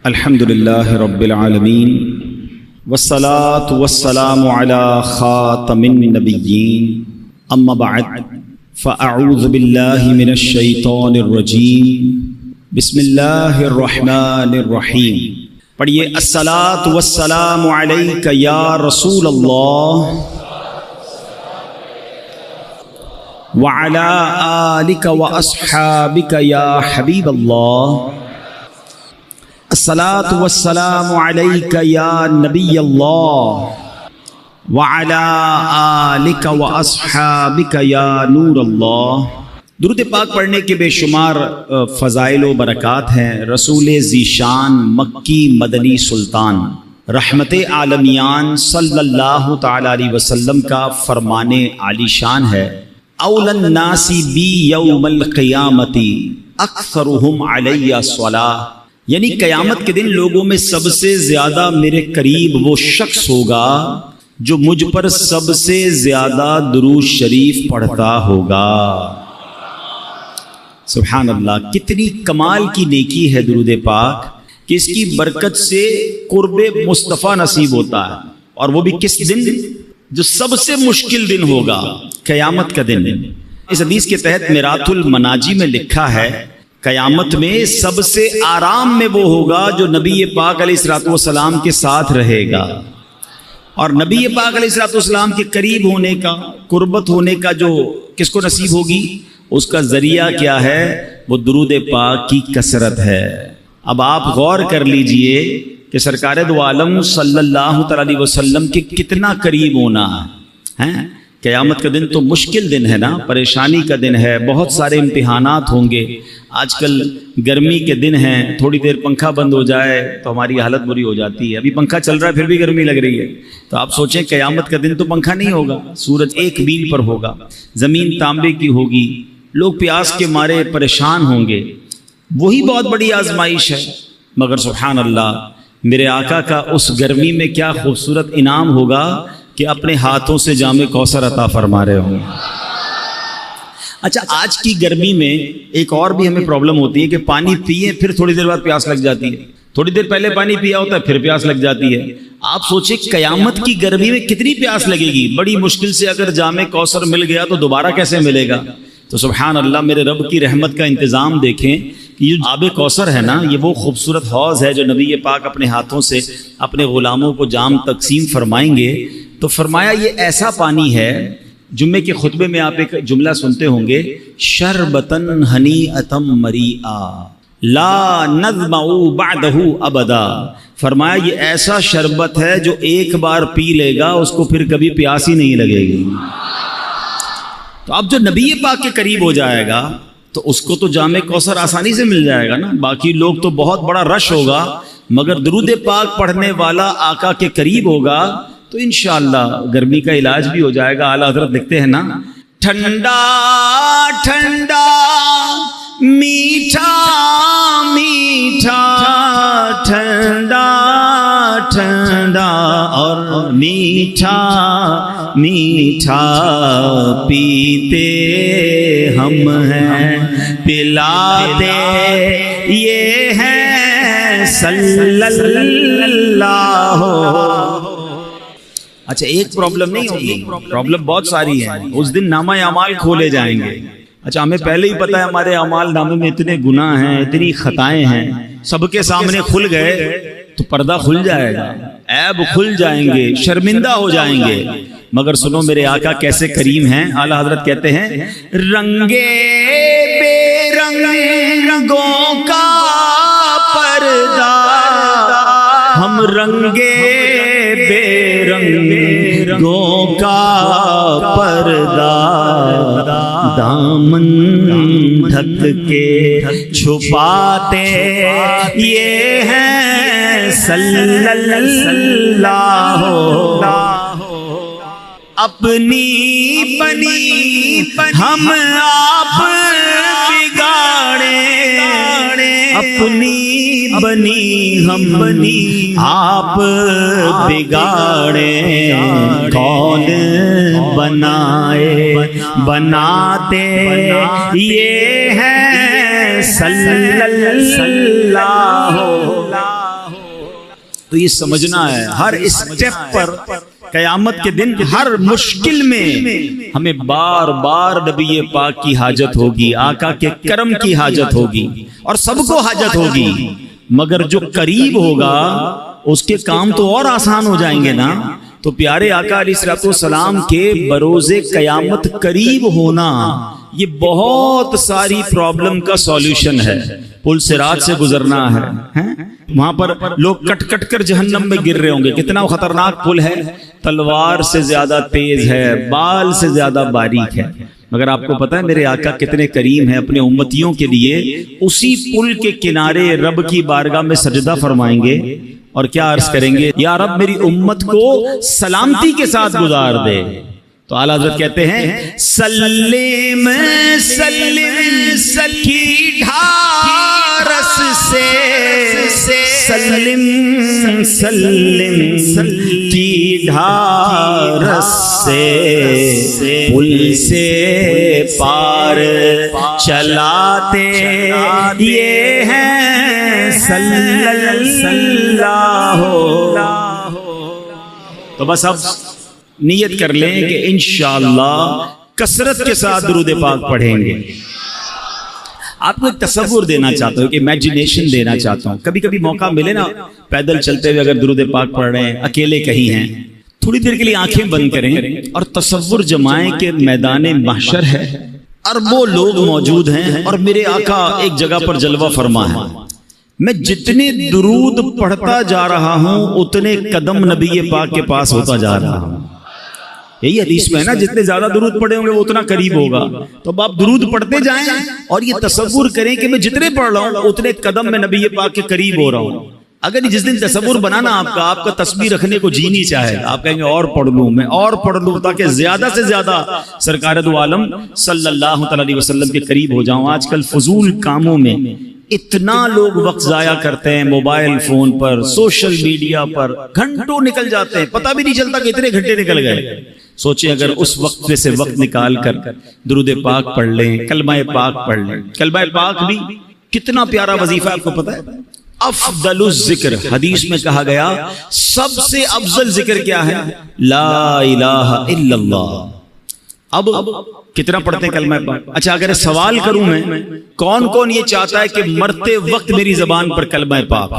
الحمدللہ رب العالمین والصلاة والسلام علی خاتم النبیین اما بعد فاعوذ باللہ من الشیطان الرجیم بسم اللہ الرحمن الرحیم. پڑھیے الصلاة والسلام علیک یا رسول اللہ وعلی آلک واصحابک یا حبیب اللہ. الصلاة والسلام علیک یا نبی اللہ وعلی آلک واصحابک یا نور اللہ. درود پاک پڑھنے کے بے شمار فضائل و برکات ہیں. رسول ذیشان مکی مدنی سلطان رحمت عالمیان صلی اللہ تعالی علیہ وسلم کا فرمان عالی شان ہے، اولی الناس بی یوم القیامت اکثرہم علی الصلاۃ. یعنی قیامت کے دن لوگوں میں سب سے زیادہ میرے قریب وہ شخص ہوگا جو مجھ پر سب سے زیادہ درود شریف پڑھتا ہوگا. سبحان اللہ، کتنی کمال کی نیکی ہے درود پاک کہ اس کی برکت سے قرب مصطفیٰ نصیب ہوتا ہے، اور وہ بھی کس دن؟ جو سب سے مشکل دن ہوگا، قیامت کا دن. اس حدیث کے تحت میرات المناجی میں لکھا ہے قیامت میں سب سے آرام میں وہ ہوگا جو نبی پاک علیہ الصلوۃ والسلام کے ساتھ رہے گا. اور نبی پاک علیہ الصلوۃ والسلام کے قریب ہونے کا، قربت ہونے کا جو کس کو نصیب ہوگی، اس کا ذریعہ کیا ہے؟ وہ درود پاک کی کثرت ہے. اب آپ غور کر لیجئے کہ سرکار دو عالم صلی اللہ تعالی علیہ وسلم کے کتنا قریب ہونا ہے. قیامت کا دن تو مشکل دن ہے نا، پریشانی کا دن ہے، بہت سارے امتحانات ہوں گے. آج کل گرمی کے دن ہیں، تھوڑی دیر پنکھا بند ہو جائے تو ہماری حالت بری ہو جاتی ہے. ابھی پنکھا چل رہا ہے پھر بھی گرمی لگ رہی ہے. تو آپ سوچیں قیامت کا دن تو پنکھا نہیں ہوگا، سورج ایک میل پر ہوگا، زمین تانبے کی ہوگی، لوگ پیاس کے مارے پریشان ہوں گے. وہی بہت بڑی آزمائش ہے. مگر سبحان اللہ، میرے آقا کا اس گرمی میں کیا خوبصورت انعام ہوگا کہ اپنے ہاتھوں سے جام کوثر عطا فرما رہے ہوں. اچھا، آج کی گرمی میں ایک اور بھی ہمیں پرابلم ہوتی ہے کہ پانی پیئے پھر تھوڑی دیر بعد پیاس لگ جاتی ہے. تھوڑی دیر پہلے پانی پیا ہوتا ہے پھر پیاس لگ جاتی ہے. آپ سوچیں قیامت کی گرمی میں کتنی پیاس لگے گی. بڑی مشکل سے اگر جام کوثر مل گیا تو دوبارہ کیسے ملے گا؟ تو سبحان اللہ، میرے رب کی رحمت کا انتظام دیکھیں کہ یہ آب کوثر ہے نا، یہ وہ خوبصورت حوض ہے جو نبی پاک اپنے ہاتھوں سے اپنے غلاموں کو جام تقسیم فرمائیں گے. تو فرمایا یہ ایسا پانی ہے، جمعے کے خطبے میں آپ ایک جملہ سنتے ہوں گے، شربتن ہنیئتم مریئا لا نظمع بعدہ ابدا. فرمایا یہ ایسا شربت ہے جو ایک بار پی لے گا اس کو پھر کبھی پیاس ہی نہیں لگے گی. تو اب جو نبی پاک کے قریب ہو جائے گا تو اس کو تو جام کوثر آسانی سے مل جائے گا نا. باقی لوگ تو بہت بڑا رش ہوگا، مگر درود پاک پڑھنے والا آقا کے قریب ہوگا تو انشاءاللہ گرمی کا علاج بھی ہو جائے گا. اعلیٰ حضرت لکھتے ہیں نا، ٹھنڈا ٹھنڈا میٹھا میٹھا ٹھنڈا ٹھنڈا اور میٹھا میٹھا پیتے ہم ہیں، پلاتے یہ ہیں صلی اللہ. اچھا، ایک پرابلم نہیں ہوگی، پرابلم بہت ساری ہیں. اس دن نامہ اعمال کھولے جائیں گے. اچھا، ہمیں پہلے ہی پتہ ہے ہمارے اعمال نامے میں اتنے گناہ ہیں، اتنی خطائیں ہیں. سب کے سامنے کھل گئے تو پردہ کھل جائے گا، عیب کھل جائیں گے، شرمندہ ہو جائیں گے. مگر سنو میرے آقا کیسے کریم ہیں. اعلیٰ حضرت کہتے ہیں، رنگے بے رنگوں کا پردہ، ہم رنگے بے رنگوں کا پردہ دامن ڈھک کے چھپاتے یہ ہیں صلی اللہ. اپنی بنی ہم آپ بگاڑے، اپنی بنی ہم بنی آپ بگاڑے، کون بنائے بناتے یہ ہے صلی اللہ. تو یہ سمجھنا ہے ہر اسٹیپ پر قیامت کے دن ہر مشکل میں ہمیں بار بار نبی پاک کی حاجت ہوگی، آقا کے کرم کی حاجت ہوگی، اور سب کو حاجت ہوگی، مگر جو قریب ہوگا اس کے کام تو اور آسان ہو جائیں گے نا۔ تو پیارے آقا علیہ الصلوۃ والسلام کے بروز قیامت قریب ہونا یہ بہت ساری پرابلم کا سولوشن ہے۔ پل صراط سے گزرنا ہے، وہاں پر لوگ کٹ کٹ کر جہنم میں گر رہے ہوں گے، کتنا خطرناک پل ہے، تلوار سے زیادہ تیز ہے، بال سے زیادہ باریک ہے، مگر آپ کو پتا ہے میرے آقا کتنے کریم ہیں، اپنے امتیوں کے لیے اسی پل کے کنارے رب کی بارگاہ میں سجدہ فرمائیں گے اور کیا عرض کریں گے، یا رب میری امت کو سلامتی کے ساتھ گزار دے۔ تو اعلیٰ حضرت کہتے ہیں سلم سلم کی ڈھارس سے، سلم سلم کی ڈھارس سے، پل سے پار چلاتے یہ ہیں صلی اللہ۔ تو بس اب نیت کر لیں کہ انشاءاللہ کثرت کے ساتھ درود پاک پڑھیں گے۔ آپ کو ایک تصور دینا چاہتا ہوں، کہ امیجنیشن دینا چاہتا ہوں، کبھی کبھی موقع ملے نا پیدل چلتے ہوئے اگر درود پاک پڑھ رہے ہیں، اکیلے کہیں ہیں، تھوڑی دیر کے لیے آنکھیں بند کریں اور تصور جمائیں کہ میدان محشر ہے، اربوں لوگ موجود ہیں اور میرے آقا ایک جگہ پر جلوہ فرما ہے، میں جتنے درود پڑھتا جا رہا ہوں اتنے قدم نبی پاک کے پاس ہوتا جا رہا ہوں۔ یہی حدیث میں ہے نا، جتنے زیادہ درود پڑھے ہوں گے وہ اتنا قریب ہوگا۔ تو اب آپ درود پڑھتے جائیں اور یہ تصور کریں کہ میں جتنے پڑھ رہا ہوں اتنے قدم میں نبی پاک کے قریب ہو رہا ہوں۔ اگر جس دن تصور بنانا آپ کا تسبیح رکھنے کو جی نہیں چاہے، آپ کہیں گے اور پڑھ لوں، میں اور پڑھ لوں تاکہ زیادہ سے زیادہ سرکار دو عالم صلی اللہ علیہ وسلم کے قریب ہو جاؤں۔ آج کل فضول کاموں میں اتنا لوگ وقت ضائع کرتے ہیں، موبائل فون پر، سوشل میڈیا پر گھنٹوں نکل جاتے ہیں، پتہ بھی نہیں چلتا کہ اتنے گھنٹے نکل گئے۔ سوچیں اگر اس وقت سے وقت نکال کر درود پاک پڑھ لیں، کلمہ پاک پڑھ لیں۔ کلمہ پاک بھی کتنا پیارا وظیفہ آپ کو پتہ ہے، افضل الذکر، حدیث میں کہا گیا سب سے افضل ذکر کیا ہے، لا الہ الا اللہ۔ اب کتنا پڑھتے ہیں کلمہ پاک؟ اچھا اگر سوال کروں میں، کون کون یہ چاہتا ہے کہ مرتے وقت میری زبان پر کلمہ پاک؟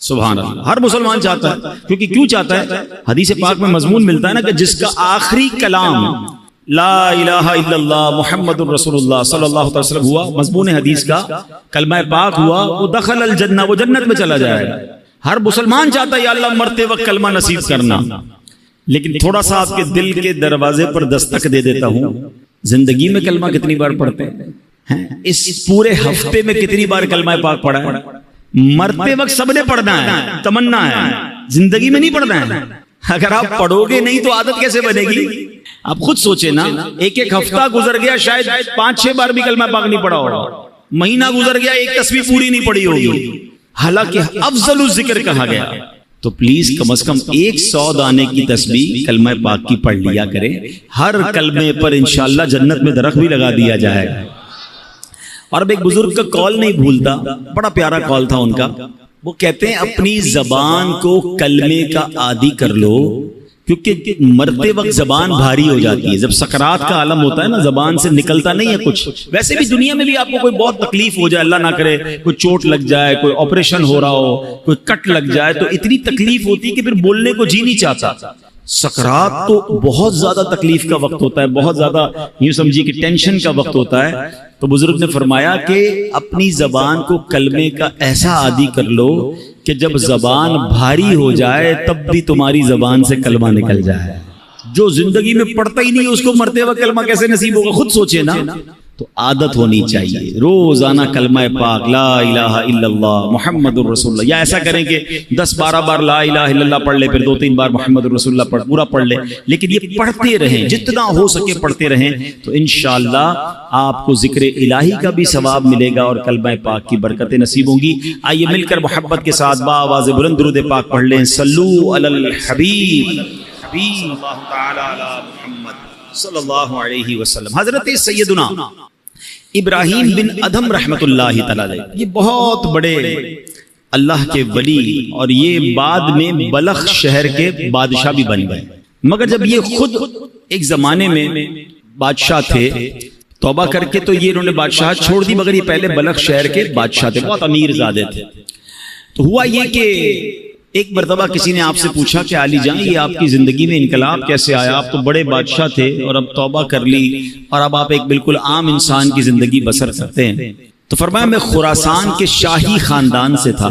سبحان اللہ، ہر مسلمان چاہتا ہے، کیونکہ کیوں چاہتا ہے؟ حدیث پاک میں مضمون ملتا ہے نا کہ جس کا آخری کلام لا الہ الا اللہ محمد الرسول اللہ صلی اللہ علیہ وسلم ہوا، مضمون حدیث کا کلمہ پاک ہوا، وہ دخل الجنہ، وہ جنت میں چلا جائے گا۔ ہر مسلمان چاہتا ہے یا اللہ مرتے وقت کلمہ نصیب کرنا، لیکن تھوڑا سا آپ کے دل کے دروازے پر دستک دے دیتا ہوں، زندگی میں کلمہ کتنی بار پڑھتے ہیں؟ اس پورے ہفتے میں کتنی بار کلمہ پاک پڑھا ہے؟ مرتے وقت سب نے پڑھنا ہے، تمنا ہے، زندگی میں نہیں پڑھنا ہے۔ اگر آپ پڑھو گے نہیں تو عادت کیسے بنے گی؟ آپ خود سوچیں نا، ایک ہفتہ گزر گیا شاید 5-6 بار بھی کلمہ پاک نہیں پڑھا ہوگا، مہینہ گزر گیا ایک تسبیح پوری نہیں پڑھی ہوگی، حالانکہ افضل الذکر کہا گیا۔ تو پلیز کم از کم 100 دانے کی تسبیح کلمہ پاک کی پڑھ لیا کریں، ہر کلمے پر انشاءاللہ جنت میں درخت بھی لگا دیا جائے گا۔ اور اب ایک بزرگ کا کال نہیں بھولتا، بڑا پیارا کال تھا ان کا، وہ کہتے ہیں اپنی زبان کو کلمے کا عادی کر لو، کیونکہ مرتے وقت زبان بھاری ہو جاتی ہے، جب سکرات کا عالم ہوتا ہے نا زبان سے نکلتا نہیں ہے کچھ۔ ویسے بھی دنیا میں بھی آپ کو کوئی بہت تکلیف ہو جائے، اللہ نہ کرے کوئی چوٹ لگ جائے، کوئی آپریشن ہو رہا ہو، کوئی کٹ لگ جائے، تو اتنی تکلیف ہوتی ہے کہ پھر بولنے کو جی نہیں چاہتا۔ سکرات تو بہت زیادہ تکلیف کا وقت ہوتا ہے، بہت زیادہ یوں سمجھیے کہ ٹینشن کا وقت ہوتا ہے۔ تو بزرگ نے فرمایا کہ اپنی زبان کو کلمے کا ایسا عادی کر لو کہ جب زبان بھاری ہو جائے تب بھی تمہاری زبان سے کلمہ نکل جائے۔ جو زندگی میں پڑھتا ہی نہیں اس کو مرتے وقت کلمہ کیسے نصیب ہوگا؟ خود سوچے نا۔ تو عادت ہونی چاہیے روزانہ کلمہ پاک لا الہ الا اللہ محمد الرسول اللہ، یا ایسا کریں کہ 10-12 بار لا الہ الا اللہ پڑھ لے، پھر 2-3 بار محمد الرسول اللہ پورا پڑھ لے، لیکن یہ پڑھتے رہیں، جتنا ہو سکے پڑھتے رہیں، تو انشاءاللہ آپ کو ذکر الہی کا بھی ثواب ملے گا اور کلمہ پاک کی برکتیں نصیب ہوں گی۔ آئیے مل کر محبت کے ساتھ بآواز بلند درود پاک پڑھ لیں، صلو علی الحبیب حبیب اللہ تعالی علی محمد صلی اللہ علیہ وسلم۔ حضرت سیدنا ابراہیم بن ادھم رحمت اللہ تعالی علیہ، یہ بہت بڑے اللہ کے ولی اور یہ بعد میں بلخ شہر کے بادشاہ بھی بن گئے، مگر جب یہ خود ایک زمانے میں بادشاہ تھے، توبہ کر کے تو یہ انہوں نے بادشاہ چھوڑ دی، مگر یہ پہلے بلخ شہر کے بادشاہ تھے، بہت امیر زادے تھے۔ تو ہوا یہ کہ ایک مرتبہ کسی نے آپ سے پوچھا کہ علی جان یہ آپ کی زندگی میں انقلاب کیسے آیا؟ آپ تو بڑے بادشاہ تھے اور اب توبہ کر لی اور اب آپ ایک بالکل عام انسان کی زندگی بسر کرتے ہیں۔ تو فرمایا میں خراسان کے شاہی خاندان سے تھا،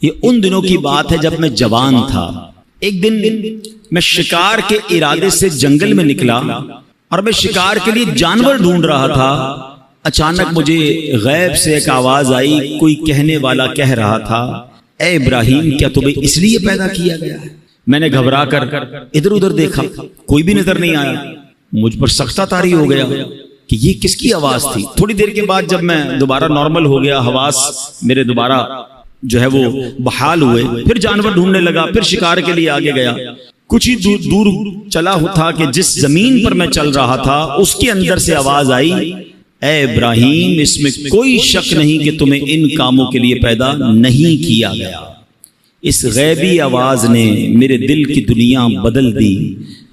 یہ ان دنوں کی بات ہے جب میں جوان تھا۔ ایک دن میں شکار کے ارادے سے جنگل میں نکلا اور میں شکار کے لیے جانور ڈھونڈ رہا تھا، اچانک مجھے غیب سے ایک آواز آئی، کوئی کہنے والا کہہ رہا تھا اے ابراہیم کیا تمہیں اس لیے پیدا کیا گیا ہے؟ میں نے گھبرا کر ادھر ادھر دیکھا، کوئی بھی نظر نہیں آیا، مجھ پر سختہ طاری ہو گیا کہ یہ کس کی آواز تھی۔ تھوڑی دیر کے بعد جب میں دوبارہ نارمل ہو گیا، حواس میرے دوبارہ جو ہے وہ بحال ہوئے، پھر جانور ڈھونڈنے لگا، پھر شکار کے لیے آگے گیا۔ کچھ ہی دور چلا تھا کہ جس زمین پر میں چل رہا تھا اس کے اندر سے آواز آئی اے ابراہیم اس میں کوئی شک نہیں کہ تمہیں ان کاموں کے لیے پیدا نہیں کیا گیا۔ اس غیبی آواز نے میرے دل کی دنیا بدل دی۔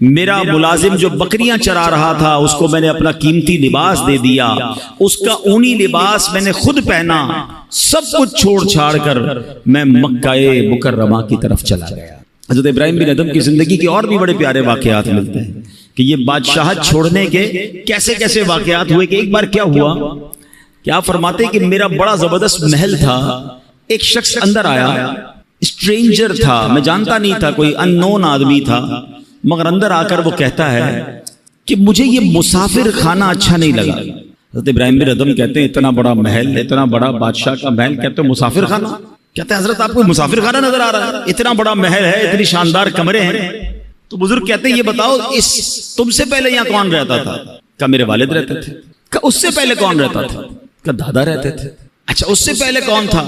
میرا ملازم جو بکریاں چرا رہا تھا اس کو میں نے اپنا قیمتی لباس دے دیا، اس کا اونی لباس میں نے خود پہنا، سب کچھ چھوڑ چھاڑ کر میں مکہ مکرمہ کی طرف چلا گیا۔ حضرت ابراہیم بن ادم کی زندگی کے اور بھی بڑے پیارے واقعات ملتے ہیں کہ یہ بادشاہت چھوڑنے کے کیسے کیسے واقعات ہوئے۔ کہ ایک بار کیا ہوا کہ آپ فرماتے کہ میرا بڑا زبردست محل تھا، ایک شخص اندر آیا، اسٹرینجر تھا، میں جانتا نہیں تھا، کوئی ان نون آدمی تھا، مگر اندر آ کر وہ کہتا ہے کہ مجھے یہ مسافر خانہ اچھا نہیں لگا۔ حضرت ابراہیم بن ادم کہتے ہیں اتنا بڑا محل، اتنا بڑا بادشاہ کا محل، کہتے ہیں مسافر خانہ؟ کہتے ہیں حضرت آپ کو مسافر خانہ نظر آ رہا ہے؟ اتنا بڑا محل ہے، اتنی شاندار کمرے ہیں۔ تو بزرگ کہتے ہیں یہ بتاؤ تم سے پہلے یہاں کون رہتا تھا؟ کہا میرے والد رہتے تھے۔ کہا اس سے پہلے کون رہتا تھا؟ کہا دادا رہتے تھے۔ اچھا اس سے پہلے کون تھا؟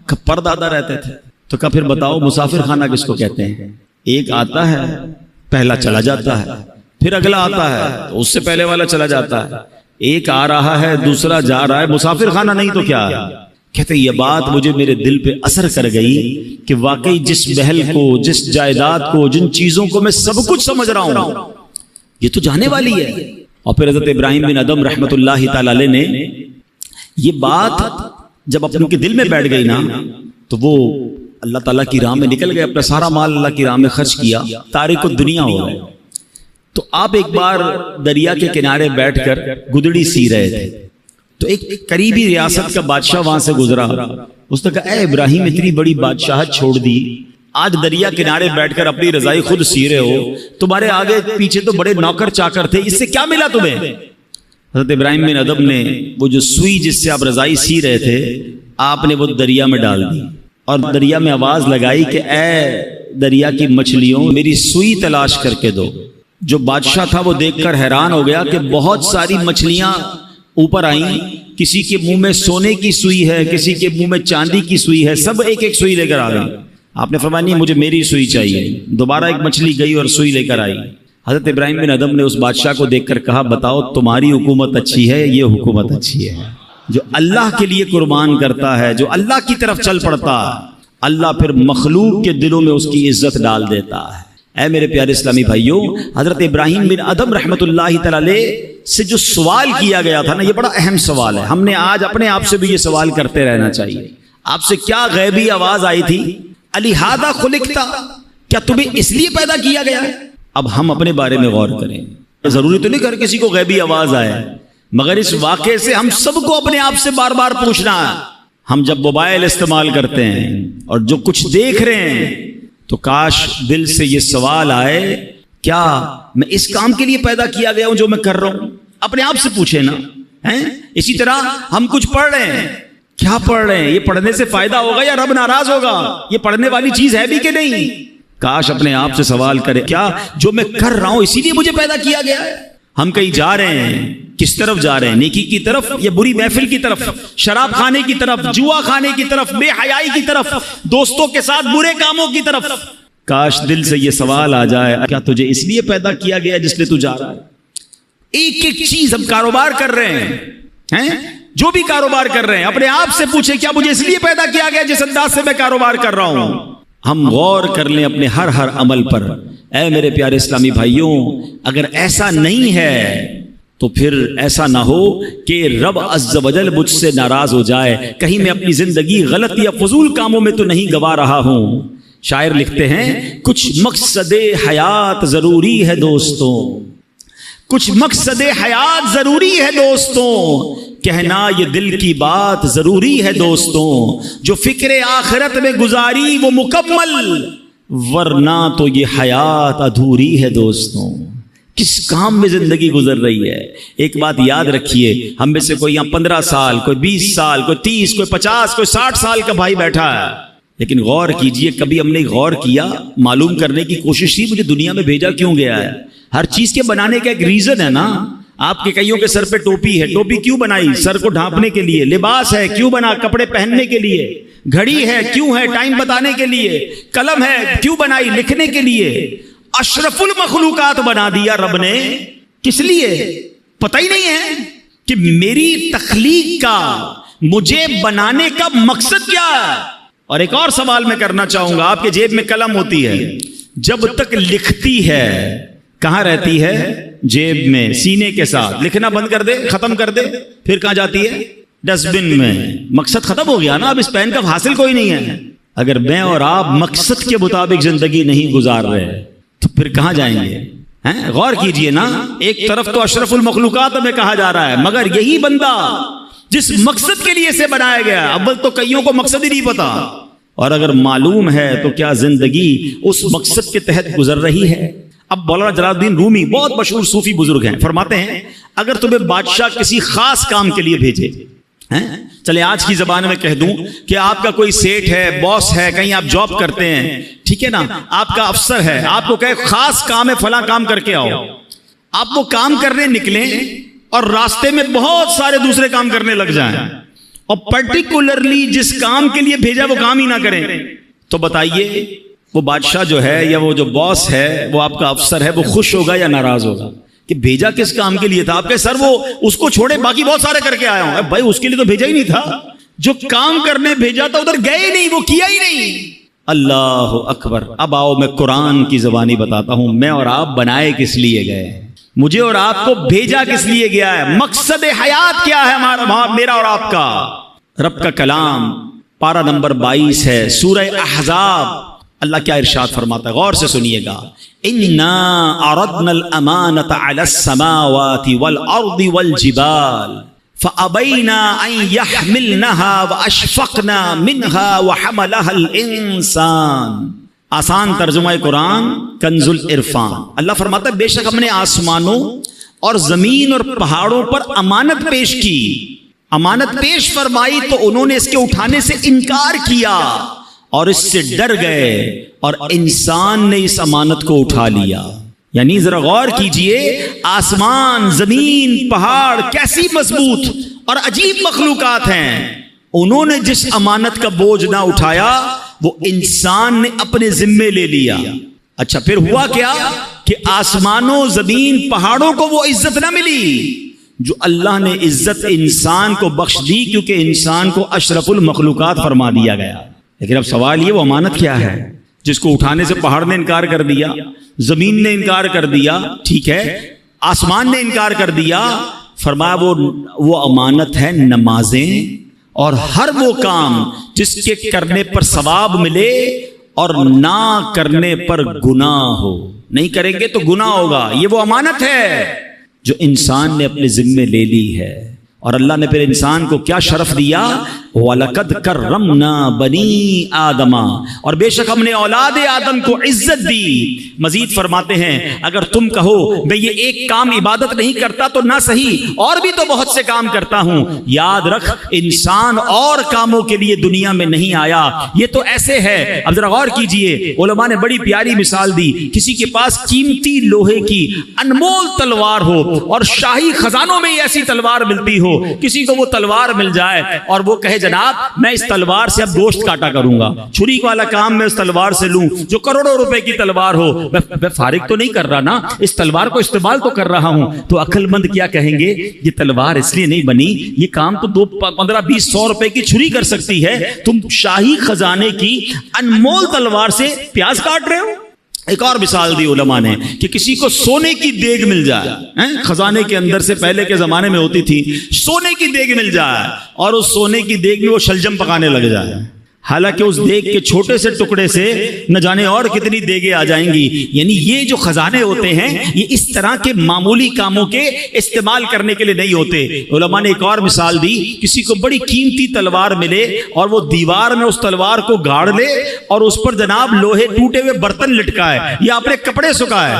کہا پردادا رہتے تھے۔ تو کہا پھر بتاؤ مسافر خانہ کس کو کہتے ہیں؟ ایک آتا ہے پہلا چلا جاتا ہے، پھر اگلا آتا ہے تو اس سے پہلے والا چلا جاتا ہے، ایک آ رہا ہے دوسرا جا رہا ہے، مسافر خانہ نہیں تو کیا ہے؟ کہتے ہیں یہ بات مجھے میرے دل پہ اثر کر گئی کہ واقعی جس محل کو، جس جائیداد کو، جن چیزوں کو میں سب کچھ سمجھ رہا ہوں یہ تو جانے والی ہے۔ اور پھر حضرت ابراہیم بن ادم رحمت اللہ تعالی علیہ نے یہ بات جب اپنے کے دل میں بیٹھ گئی نا تو وہ اللہ تعالیٰ کی راہ میں نکل گئے، اپنا سارا مال اللہ کی راہ میں خرچ کیا، تارک الدنیا ہو گئے۔ تو آپ ایک بار دریا کے کنارے بیٹھ کر گدڑی سی رہے تھے، تو ایک قریبی ریاست کا بادشاہ وہاں سے گزرا، اس نے کہا اے ابراہیم اتنی بڑی بادشاہت چھوڑ دی، آج دریا کنارے بیٹھ کر اپنی رضائی خود سی رہے ہو، تمہارے آگے پیچھے تو بڑے نوکر چاکر تھے، اس سے کیا ملا تمہیں؟ حضرت ابراہیم بن ادم نے وہ جو سوئی جس سے آپ رضائی سی رہے تھے آپ نے وہ دریا میں ڈال دی اور دریا میں آواز لگائی کہ اے دریا کی مچھلیوں میری سوئی تلاش کر کے دو۔ جو بادشاہ تھا وہ دیکھ کر حیران ہو گیا کہ بہت ساری مچھلیاں اوپر آئیں، کسی کے منہ میں سونے کی سوئی ہے، کسی کے منہ میں چاندی کی سوئی ہے، سب ایک ایک سوئی لے کر آ گئی۔ آپ نے فرمایا نہیں مجھے میری سوئی چاہیے۔ دوبارہ ایک مچھلی گئی اور سوئی لے کر آئی۔ حضرت ابراہیم بن ادم نے اس بادشاہ کو دیکھ کر کہا بتاؤ تمہاری حکومت اچھی ہے یہ حکومت اچھی ہے؟ جو اللہ کے لیے قربان کرتا ہے، جو اللہ کی طرف چل پڑتا ہے، اللہ پھر مخلوق کے دلوں میں اس کی عزت ڈال دیتا ہے۔ اے میرے پیارے اسلامی بھائیوں، حضرت ابراہیم بن ادم رحمت اللہ تعالی سے جو سوال کیا گیا تھا نا یہ بڑا اہم سوال ہے۔ ہم نے آج اپنے آپ سے بھی یہ سوال کرتے رہنا چاہیے۔ آپ سے کیا غیبی آواز آئی تھی؟ الہذا خلقتا، کیا تمہیں اس لیے پیدا کیا گیا ہے؟ اب ہم اپنے بارے میں غور کریں۔ ضروری تو نہیں کہ کسی کو غیبی آواز آئے، مگر اس واقعے سے ہم سب کو اپنے آپ سے بار بار پوچھنا ہے۔ ہم جب موبائل استعمال کرتے ہیں اور جو کچھ دیکھ رہے ہیں تو کاش دل سے یہ سوال آئے کیا میں اس کام کے لیے پیدا کیا گیا ہوں جو میں کر رہا ہوں؟ اپنے آپ سے پوچھیں نا۔ اسی طرح ہم کچھ پڑھ رہے ہیں، کیا پڑھ رہے ہیں؟ یہ پڑھنے سے فائدہ ہوگا یا رب ناراض ہوگا؟ یہ پڑھنے والی چیز ہے بھی کہ نہیں؟ کاش اپنے آپ سے سوال کرے کیا جو میں کر رہا ہوں اسی لیے مجھے پیدا کیا گیا ہے؟ ہم کہیں جا رہے ہیں، کس طرف جا رہے ہیں؟ نیکی کی طرف یا بری محفل کی طرف؟ شراب کھانے کی طرف، جوا کھانے کی طرف، بے حیائی کی طرف، دوستوں کے ساتھ برے کاموں کی طرف؟ کاش دل سے یہ سوال آ جائے کیا تجھے اس لیے پیدا کیا گیا جس لیے تو جا رہا ہے؟ ایک ایک چیز ہم کاروبار کر رہے ہیں، جو بھی کاروبار کر رہے ہیں اپنے آپ سے پوچھیں کیا مجھے اس لیے پیدا کیا گیا جس انداز سے میں کاروبار کر رہا ہوں؟ ہم غور کر لیں اپنے ہر عمل پر۔ اے میرے پیارے اسلامی بھائیوں، اگر ایسا نہیں ہے تو پھر ایسا نہ ہو کہ رب عز و جل مجھ سے ناراض ہو جائے، کہیں میں اپنی زندگی غلط یا فضول کاموں میں تو نہیں گوا رہا ہوں۔ شاعر لکھتے ہیں کچھ مقصد حیات ضروری ہے دوستوں، کچھ مقصد حیات ضروری ہے دوستوں، کہنا یہ دل کی بات ضروری ہے دوستوں، جو فکر آخرت میں گزاری وہ مکمل، ورنہ تو یہ حیات ادھوری ہے دوستوں۔ کس کام میں زندگی گزر رہی ہے؟ ایک بات یاد رکھیے، ہم میں سے کوئی یہاں 15 سال، کوئی 20 سال، کوئی 30، کوئی 50، کوئی 60 سال کا بھائی بیٹھا ہے، لیکن غور کیجئے، کبھی ہم نے غور کیا، معلوم کرنے کی کوشش کی مجھے دنیا میں بھیجا کیوں گیا ہے؟ ہر چیز کے بنانے کا ایک ریزن ہے نا۔ آپ کے کئیوں کے سر پہ ٹوپی ہے، ٹوپی کیوں بنائی؟ سر کو ڈھانپنے کے لیے۔ لباس ہے کیوں بنا؟ کپڑے پہننے کے لیے۔ گھڑی ہے کیوں ہے؟ ٹائم بتانے کے لیے۔ قلم ہے کیوں بنائی؟ لکھنے کے لیے۔ اشرف المخلوقات بنا دیا رب نے، کس لیے؟ پتہ ہی نہیں ہے کہ میری تخلیق کا، مجھے بنانے کا مقصد کیا ہے۔ اور ایک اور سوال میں کرنا چاہوں گا، آپ کے جیب میں قلم ہوتی ہے، جب تک لکھتی ہے کہاں رہتی ہے؟ جیب میں، سینے کے ساتھ۔ لکھنا بند کر دے، ختم کر دے، پھر کہاں جاتی ہے؟ ڈسٹ بن میں۔ مقصد ختم ہو گیا نا، اب اس پین کا حاصل کوئی نہیں ہے۔ اگر میں اور آپ مقصد کے مطابق زندگی نہیں گزار رہے تو پھر کہاں جائیں گے؟ غور کیجئے نا، ایک طرف تو اشرف المخلوقات میں کہا جا رہا ہے، مگر یہی بندہ جس مقصد کے لیے سے بنایا گیا، اول تو کئیوں کو مقصد ہی نہیں پتا، اور اگر معلوم ہے تو کیا زندگی اس مقصد کے تحت گزر رہی ہے؟ اب مولانا جلال الدین رومی بہت مشہور صوفی بزرگ ہیں، فرماتے ہیں اگر تمہیں بادشاہ کسی خاص کام کے لیے بھیجے، چلے آج کی زبان میں کہہ دوں کہ آپ کا کوئی سیٹ ہے، باس ہے، کہیں آپ جاب کرتے ہیں، ٹھیک ہے نا، آپ کا افسر ہے، آپ کو کہے خاص کام ہے، فلاں کام کر کے آؤ، آپ وہ کام کرنے نکلیں اور راستے میں بہت سارے دوسرے کام کرنے لگ جائیں، اور پرٹیکولرلی جس کام کے لیے بھیجا وہ کام ہی نہ کریں، تو بتائیے وہ بادشاہ جو ہے یا وہ جو باس ہے، وہ آپ کا افسر ہے، وہ خوش ہوگا یا ناراض ہوگا؟ کہ بھیجا کس کام کے لیے تھا؟ آپ کے سر وہ اس کو چھوڑے باقی بہت سارے کر کے آیا ہوں، بھائی اس کے لیے تو بھیجا ہی نہیں تھا، جو کام کرنے بھیجا تھا ادھر گئے ہی نہیں، وہ کیا ہی نہیں۔ اللہ اکبر۔ اب آؤ میں قرآن کی زبانی بتاتا ہوں، میں اور آپ بنائے کس لیے گئے، مجھے اور آپ کو بھیجا کس لیے گیا ہے، مقصد حیات کیا ہے ہمارا، میرا اور آپ کا؟ رب کا کلام پارہ نمبر 22 ہے، سورہ احزاب۔ اللہ کیا ارشاد فرماتا ہے، غور سے سنیے گا، اِنَّا عَرَضْنَا الْأَمَانَةَ عَلَى السَّمَاوَاتِ وَالْأَرْضِ وَالْجِبَالِ فَأَبَيْنَا أَن يَحْمِلْنَهَا وَأَشْفَقْنَا مِنْهَا وَحَمَلَهَا الْإِنسَانُ۔ آسان ترجمہ قرآن کنز العرفان۔ اللہ فرماتا ہے بے شک ہم نے آسمانوں اور زمین اور پہاڑوں پر امانت پیش کی، امانت پیش فرمائی تو انہوں نے اس کے اٹھانے سے انکار کیا اور اس سے ڈر گئے، اور انسان نے اس امانت کو اٹھا لیا۔ یعنی ذرا غور کیجئے، آسمان، زمین، پہاڑ کیسی مضبوط اور عجیب مخلوقات ہیں، انہوں نے جس امانت کا بوجھ نہ اٹھایا وہ انسان نے اپنے ذمے لے لیا۔ اچھا پھر ہوا کیا کہ آسمانوں، زمین، پہاڑوں کو وہ عزت نہ ملی جو اللہ نے عزت انسان کو بخش دی، کیونکہ انسان کو اشرف المخلوقات فرما دیا گیا۔ لیکن اب سوال یہ، وہ امانت کیا ہے جس کو اٹھانے سے پہاڑ نے انکار کر دیا، زمین نے انکار کر دیا، ٹھیک ہے، آسمان نے انکار کر دیا؟ فرمایا وہ امانت ہے نمازیں اور ہر وہ کام جس کے کرنے پر ثواب ملے اور نہ کرنے پر گناہ ہو۔ نہیں کریں گے تو گناہ ہوگا، یہ وہ امانت ہے جو انسان نے اپنے ذمے لے لی ہے۔ اور اللہ نے پھر انسان کو کیا شرف دیا، وَلَقَدْ كَرَّمْنَا بَنِي آدَمَ، اور بے شک ہم نے اولاد آدم کو عزت دی۔ مزید فرماتے ہیں اگر تم کہو میں یہ ایک کام عبادت نہیں کرتا تو نہ صحیح، اور بھی تو بہت سے کام کرتا ہوں، یاد رکھ انسان اور کاموں کے لیے دنیا میں نہیں آیا، یہ تو ایسے ہے۔ اب ذرا غور کیجئے، علماء نے بڑی پیاری مثال دی، کسی کے پاس قیمتی لوہے کی انمول تلوار ہو اور شاہی خزانوں میں ایسی تلوار ملتی ہو، کسی کو وہ تلوار مل جائے اور وہ کہے جناب میں اس تلوار سے اب گوشت کاٹا کروں گا, چھری والا کام میں اس تلوار سے لوں جو کروڑوں روپے کی تلوار ہو, میں فارغ تو نہیں کر رہا نا, اس تلوار کو استعمال تو کر رہا ہوں. تو عقل مند کیا کہیں گے, یہ تلوار اس لیے نہیں بنی, یہ کام تو 15, 20, 100 روپے کی چھری کر سکتی ہے, تم شاہی خزانے کی انمول تلوار سے پیاز کاٹ رہے ہو. ایک اور مثال دی علماء نے کہ کسی کو سونے کی دیگ مل جائے, خزانے کے اندر سے پہلے کے زمانے میں ہوتی تھی, سونے کی دیگ مل جائے اور اس سونے کی دیگ میں وہ شلجم پکانے لگ جائے, حالانکہ اس دیگ کے چھوٹے سے ٹکڑے سے نہ جانے اور کتنی دیگیں آ جائیں گی. یعنی یہ جو خزانے ہوتے ہیں یہ اس طرح کے معمولی کاموں کے استعمال کرنے کے لیے نہیں ہوتے. علماء نے ایک اور مثال دی, کسی کو بڑی قیمتی تلوار ملے اور وہ دیوار میں اس تلوار کو گاڑ لے اور اس پر جناب لوہے ٹوٹے ہوئے برتن لٹکائے یا اپنے کپڑے سکھائے,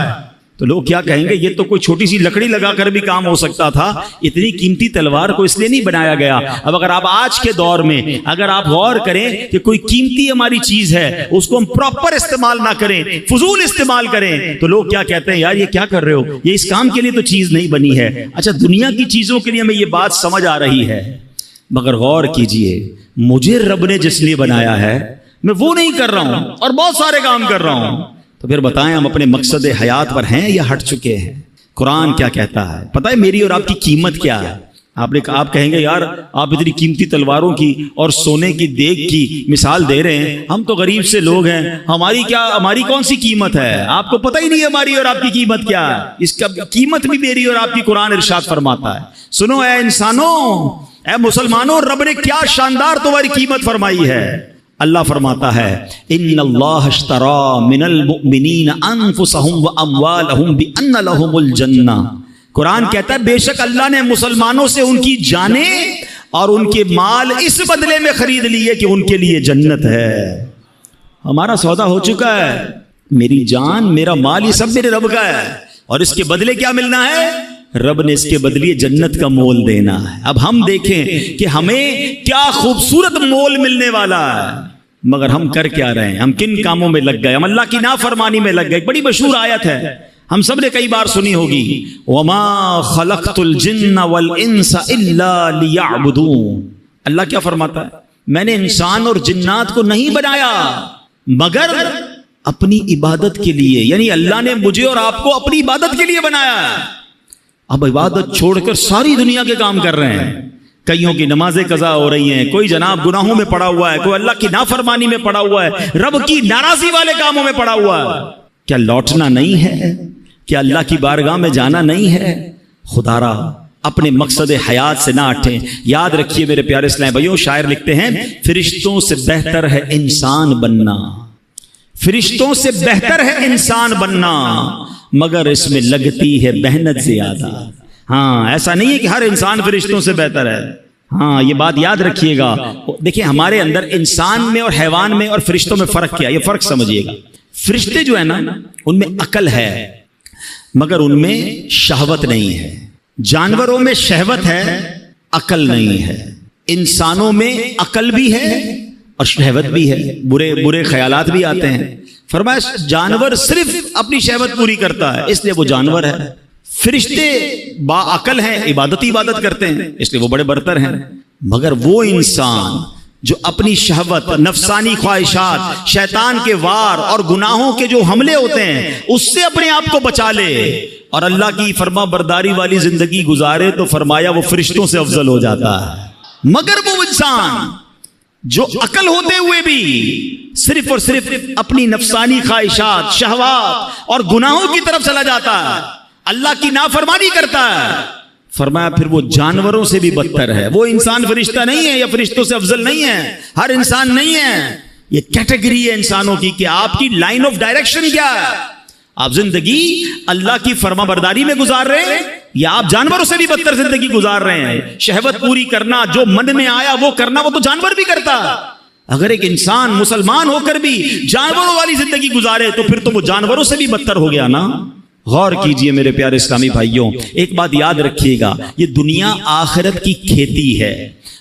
تو لوگ کیا کہیں گے, یہ تو کوئی چھوٹی سی لکڑی لگا کر بھی کام ہو سکتا تھا, اتنی قیمتی تلوار کو اس لیے نہیں بنایا گیا. اب اگر آپ آج کے دور میں اگر آپ غور کریں کہ کوئی قیمتی ہماری چیز ہے اس کو ہم پراپر استعمال نہ کریں, فضول استعمال کریں, تو لوگ کیا کہتے ہیں, یار یہ کیا کر رہے ہو, یہ اس کام کے لیے تو چیز نہیں بنی ہے. اچھا دنیا کی چیزوں کے لیے ہمیں یہ بات سمجھ آ رہی ہے, مگر غور کیجئے مجھے رب نے جس لیے بنایا ہے میں وہ نہیں کر رہا ہوں اور بہت سارے کام کر رہا ہوں. تو پھر بتائیں ہم اپنے مقصد حیات پر ہیں یا ہٹ چکے ہیں؟ قرآن کیا کہتا ہے پتہ ہے میری اور آپ کی قیمت کیا ہے؟ آپ کہیں گے یار آپ اتنی قیمتی تلواروں کی اور سونے کی دیگ کی مثال دے رہے ہیں, ہم تو غریب سے لوگ ہیں, ہماری کون سی قیمت ہے؟ آپ کو پتہ ہی نہیں ہماری اور آپ کی قیمت کیا ہے. اس کا قیمت بھی میری اور آپ کی قرآن ارشاد فرماتا ہے. سنو اے انسانوں, اے مسلمانوں, رب نے کیا شاندار تمہاری قیمت فرمائی ہے. اللہ فرماتا ہے ان اللہ اشترى من المؤمنین انفسهم واموالهم بان لهم الجنہ. قرآن کہتا ہے بے شک اللہ نے مسلمانوں سے ان کی جانیں اور ان کے مال اس بدلے میں خرید لیے کہ ان کے لیے جنت ہے. ہمارا سودا ہو چکا ہے, میری جان میرا مال یہ سب میرے رب کا ہے, اور اس کے بدلے کیا ملنا ہے؟ رب نے اس کے بدلے جنت کا مول دینا ہے. اب ہم دیکھیں کہ ہمیں کیا خوبصورت مول ملنے والا ہے, مگر ہم کر کیا رہے ہیں, ہم کن کاموں میں لگ گئے, ہم اللہ کی نافرمانی میں لگ گئے. بڑی مشہور آیت ہے, ہم سب نے کئی بار سنی ہوگی, وَمَا خَلَقْتُ الْجِنَّ وَالْإِنسَ إِلَّا لِيَعْبُدُونَ. اللہ کیا فرماتا ہے, میں نے انسان اور جنات کو نہیں بنایا مگر اپنی عبادت کے لیے. یعنی اللہ نے مجھے اور آپ کو اپنی عبادت کے لیے بنایا. اب عبادت چھوڑ کر ساری دنیا کے کام کر رہے ہیں. کئیوں کی نمازیں قضا ہو رہی ہیں, کوئی جناب گناہوں میں پڑا ہوا ہے, کوئی اللہ کی نافرمانی میں پڑا ہوا ہے, رب کی ناراضی والے کاموں میں پڑا ہوا ہے. کیا لوٹنا نہیں ہے؟ کیا اللہ کی بارگاہ میں جانا نہیں ہے؟ خدا را اپنے مقصد حیات سے نہ ہٹیں. یاد رکھیے میرے پیارے اسلام بھائیوں, شاعر لکھتے ہیں فرشتوں سے بہتر ہے انسان بننا, فرشتوں سے بہتر ہے انسان بننا, مگر اس میں لگتی ہے محنت زیادہ. ہاں ایسا نہیں ہے کہ ہر انسان فرشتوں سے بہتر ہے, ہاں یہ بات یاد رکھیے گا. دیکھیں ہمارے اندر انسان میں اور حیوان میں اور فرشتوں میں فرق کیا, یہ فرق سمجھیے گا. فرشتے جو ہے نا ان میں عقل ہے مگر ان میں شہوت نہیں ہے. جانوروں میں شہوت ہے, عقل نہیں ہے. انسانوں میں عقل بھی ہے اور شہوت بھی ہے, برے خیالات بھی آتے ہیں. فرمایا جانور صرف اپنی شہوت پوری کرتا ہے اس لیے وہ جانور ہے, فرشتے با عقل ہیں, عبادت کرتے ہیں اس لیے وہ بڑے برتر ہیں. مگر وہ انسان جو اپنی شہوت, نفسانی خواہشات, شیطان کے وار اور گناہوں کے جو حملے ہوتے ہیں اس سے اپنے آپ کو بچا لے اور اللہ کی فرما برداری والی زندگی گزارے, تو فرمایا وہ فرشتوں سے افضل ہو جاتا ہے. مگر وہ انسان جو عقل ہوتے ہوئے بھی صرف اور صرف اپنی نفسانی خواہشات, شہوات اور گناہوں کی طرف چلا جاتا ہے, اللہ کی نافرمانی کرتا ہے, فرمایا پھر وہ جانوروں سے بھی بدتر ہے. وہ انسان فرشتہ نہیں ہے یا فرشتوں سے افضل نہیں ہے, ہر انسان نہیں ہے. یہ کیٹیگری ہے انسانوں کی کہ آپ کی لائن آف ڈائریکشن کیا ہے. آپ زندگی اللہ کی فرما برداری میں گزار رہے ہیں یا آپ جانوروں سے بھی بدتر زندگی گزار رہے ہیں. شہوت پوری کرنا, جو من میں آیا وہ کرنا, وہ تو جانور بھی کرتا. اگر ایک انسان مسلمان ہو کر بھی جانوروں والی زندگی گزارے تو پھر تو وہ جانوروں سے بھی بدتر ہو گیا نا. غور کیجئے میرے پیارے اسلامی بھائیوں, ایک بات یاد رکھیے گا, یہ دنیا آخرت کی کھیتی ہے.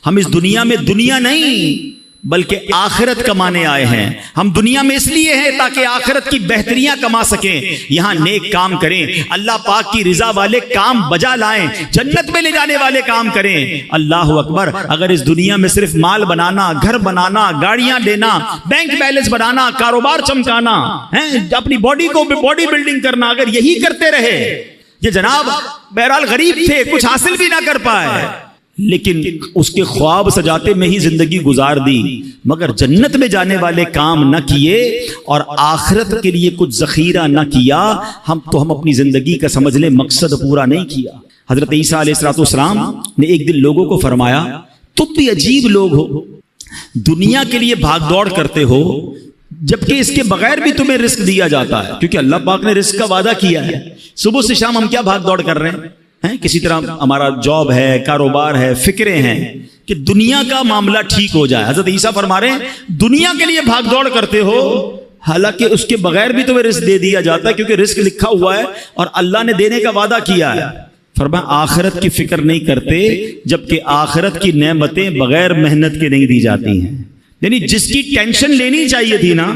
ہم اس دنیا میں دنیا نہیں بلکہ آخرت کمانے آئے ہیں. ہم دنیا میں اس لیے ہیں تاکہ آخرت کی بہتریاں کما سکیں. یہاں نیک کام کریں, اللہ پاک کی رضا والے کام بجا لائیں, جنت میں لے جانے والے کام کریں. اللہ اکبر. اگر اس دنیا میں صرف مال بنانا, گھر بنانا, گاڑیاں لینا, بینک بیلنس بنانا, کاروبار چمکانا, اپنی باڈی کو باڈی بلڈنگ کرنا, اگر یہی کرتے رہے, یہ جناب بہرحال غریب تھے, کچھ حاصل بھی نہ کر پائے, لیکن اس کے خواب سجاتے میں ہی زندگی گزار دی, مگر جنت میں جانے والے کام نہ کیے اور آخرت کے لیے کچھ ذخیرہ نہ کیا, ہم اپنی زندگی کا سمجھ لیں مقصد پورا نہیں کیا. حضرت عیسیٰ علیہ السلام نے ایک دن لوگوں کو فرمایا, تم بھی عجیب لوگ ہو, دنیا کے لیے بھاگ دوڑ کرتے ہو جبکہ اس کے بغیر بھی تمہیں رزق دیا جاتا ہے, کیونکہ اللہ پاک نے رزق کا وعدہ کیا ہے. صبح سے شام ہم کیا بھاگ دوڑ کر رہے ہیں, کسی طرح ہمارا جاب ہے, کاروبار ہے, فکریں ہیں کہ دنیا کا معاملہ ٹھیک ہو جائے. حضرت عیسیٰ فرما رہے ہیں دنیا کے لیے بھاگ دوڑ کرتے ہو, حالانکہ اس کے بغیر بھی تمہیں رزق دے دیا جاتا ہے, کیونکہ رزق لکھا ہوا ہے اور اللہ نے دینے کا وعدہ کیا ہے. فرمایا آخرت کی فکر نہیں کرتے جبکہ آخرت کی نعمتیں بغیر محنت کے نہیں دی جاتی ہیں. یعنی جس کی ٹینشن لینی چاہیے تھی نا,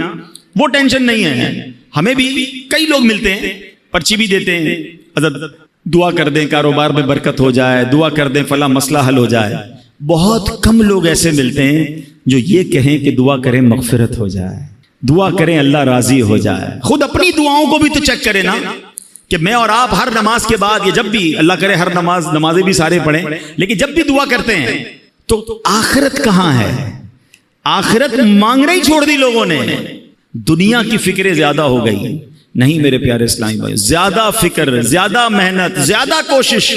وہ ٹینشن نہیں ہے. ہمیں بھی کئی لوگ ملتے ہیں, پرچی بھی دیتے ہیں, حضرت دعا کر دیں کاروبار میں برکت ہو جائے, دعا کر دیں فلاں مسئلہ حل ہو جائے. بہت کم لوگ ایسے ملتے ہیں جو یہ کہیں کہ دعا کریں مغفرت ہو جائے, دعا کریں اللہ راضی ہو جائے. خود اپنی دعاؤں کو بھی تو چیک کریں نا, کہ میں اور آپ ہر نماز کے بعد, یہ جب بھی اللہ کرے ہر نمازیں بھی سارے پڑھیں, لیکن جب بھی دعا کرتے ہیں تو آخرت کہاں ہے؟ آخرت مانگنا ہی چھوڑ دی لوگوں نے, دنیا کی فکریں زیادہ ہو گئی. نہیں میرے پیارے اسلامی بھائی, زیادہ فکر, زیادہ محنت, زیادہ کوشش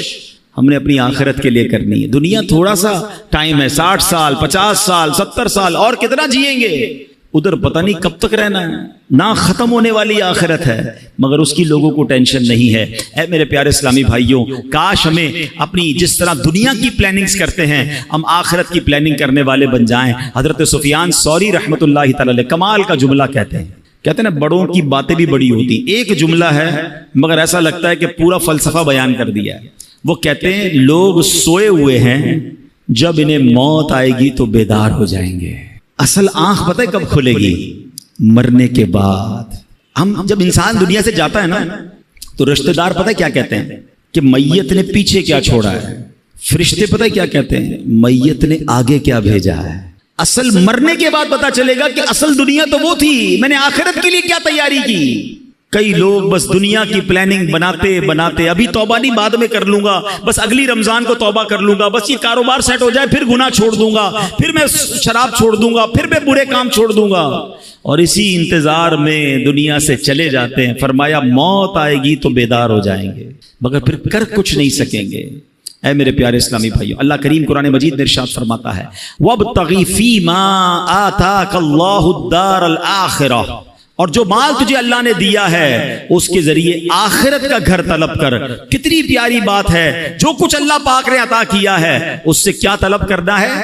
ہم نے اپنی آخرت کے لیے کرنی ہے. دنیا تھوڑا سا ٹائم ہے, 60 سال 50 سال 70 سال, اور کتنا جئیں گے, ادھر پتہ نہیں کب تک رہنا ہے. نہ ختم ہونے والی آخرت ہے, مگر اس کی لوگوں کو ٹینشن نہیں ہے. اے میرے پیارے اسلامی بھائیوں, کاش ہمیں اپنی جس طرح دنیا کی پلاننگز کرتے ہیں ہم آخرت کی پلاننگ کرنے والے بن جائیں. حضرت سفیان ثوری رحمۃ اللہ تعالی علیہ کمال کا جملہ کہتے ہیں نا, بڑوں کی باتیں بھی بڑی ہوتی. ایک جملہ ہے مگر ایسا لگتا ہے کہ پورا فلسفہ بیان کر دیا ہے. وہ کہتے ہیں لوگ سوئے ہوئے ہیں, جب انہیں موت آئے گی تو بیدار ہو جائیں گے. اصل آنکھ پتہ ہے کب کھلے گی؟ مرنے کے بعد. ہم جب انسان دنیا سے جاتا ہے نا تو رشتہ دار پتہ کیا کہتے ہیں کہ میت نے پیچھے کیا چھوڑا ہے, فرشتے پتہ کیا کہتے ہیں میت نے آگے کیا بھیجا ہے. اصل مرنے کے بعد پتہ چلے گا کہ اصل دنیا تو وہ تھی, میں نے آخرت کے لیے کیا تیاری کی. کئی لوگ بس دنیا کی پلاننگ بناتے بناتے, ابھی توبہ نہیں بعد میں کر لوں گا, بس اگلی رمضان کو توبہ کر لوں گا, بس یہ کاروبار سیٹ ہو جائے پھر گناہ چھوڑ دوں گا, پھر میں شراب چھوڑ دوں گا, پھر میں برے کام چھوڑ دوں گا, اور اسی انتظار میں دنیا سے چلے جاتے ہیں. فرمایا موت آئے گی تو بیدار ہو جائیں گے مگر پھر کر کچھ نہیں سکیں گے. اے میرے پیارے اسلامی بھائیو, اللہ کریم قرآن مجید میں ارشاد فرماتا ہے وَابْتَغِ فِي مَا آتَاكَ اللَّهُ الدَّارَ الْآخِرَةَ, اور جو مال تجھے اللہ نے دیا ہے اس کے ذریعے آخرت کا گھر طلب کر. کتنی پیاری بات ہے, جو کچھ اللہ پاک نے عطا کیا ہے اس سے کیا طلب کرنا ہے؟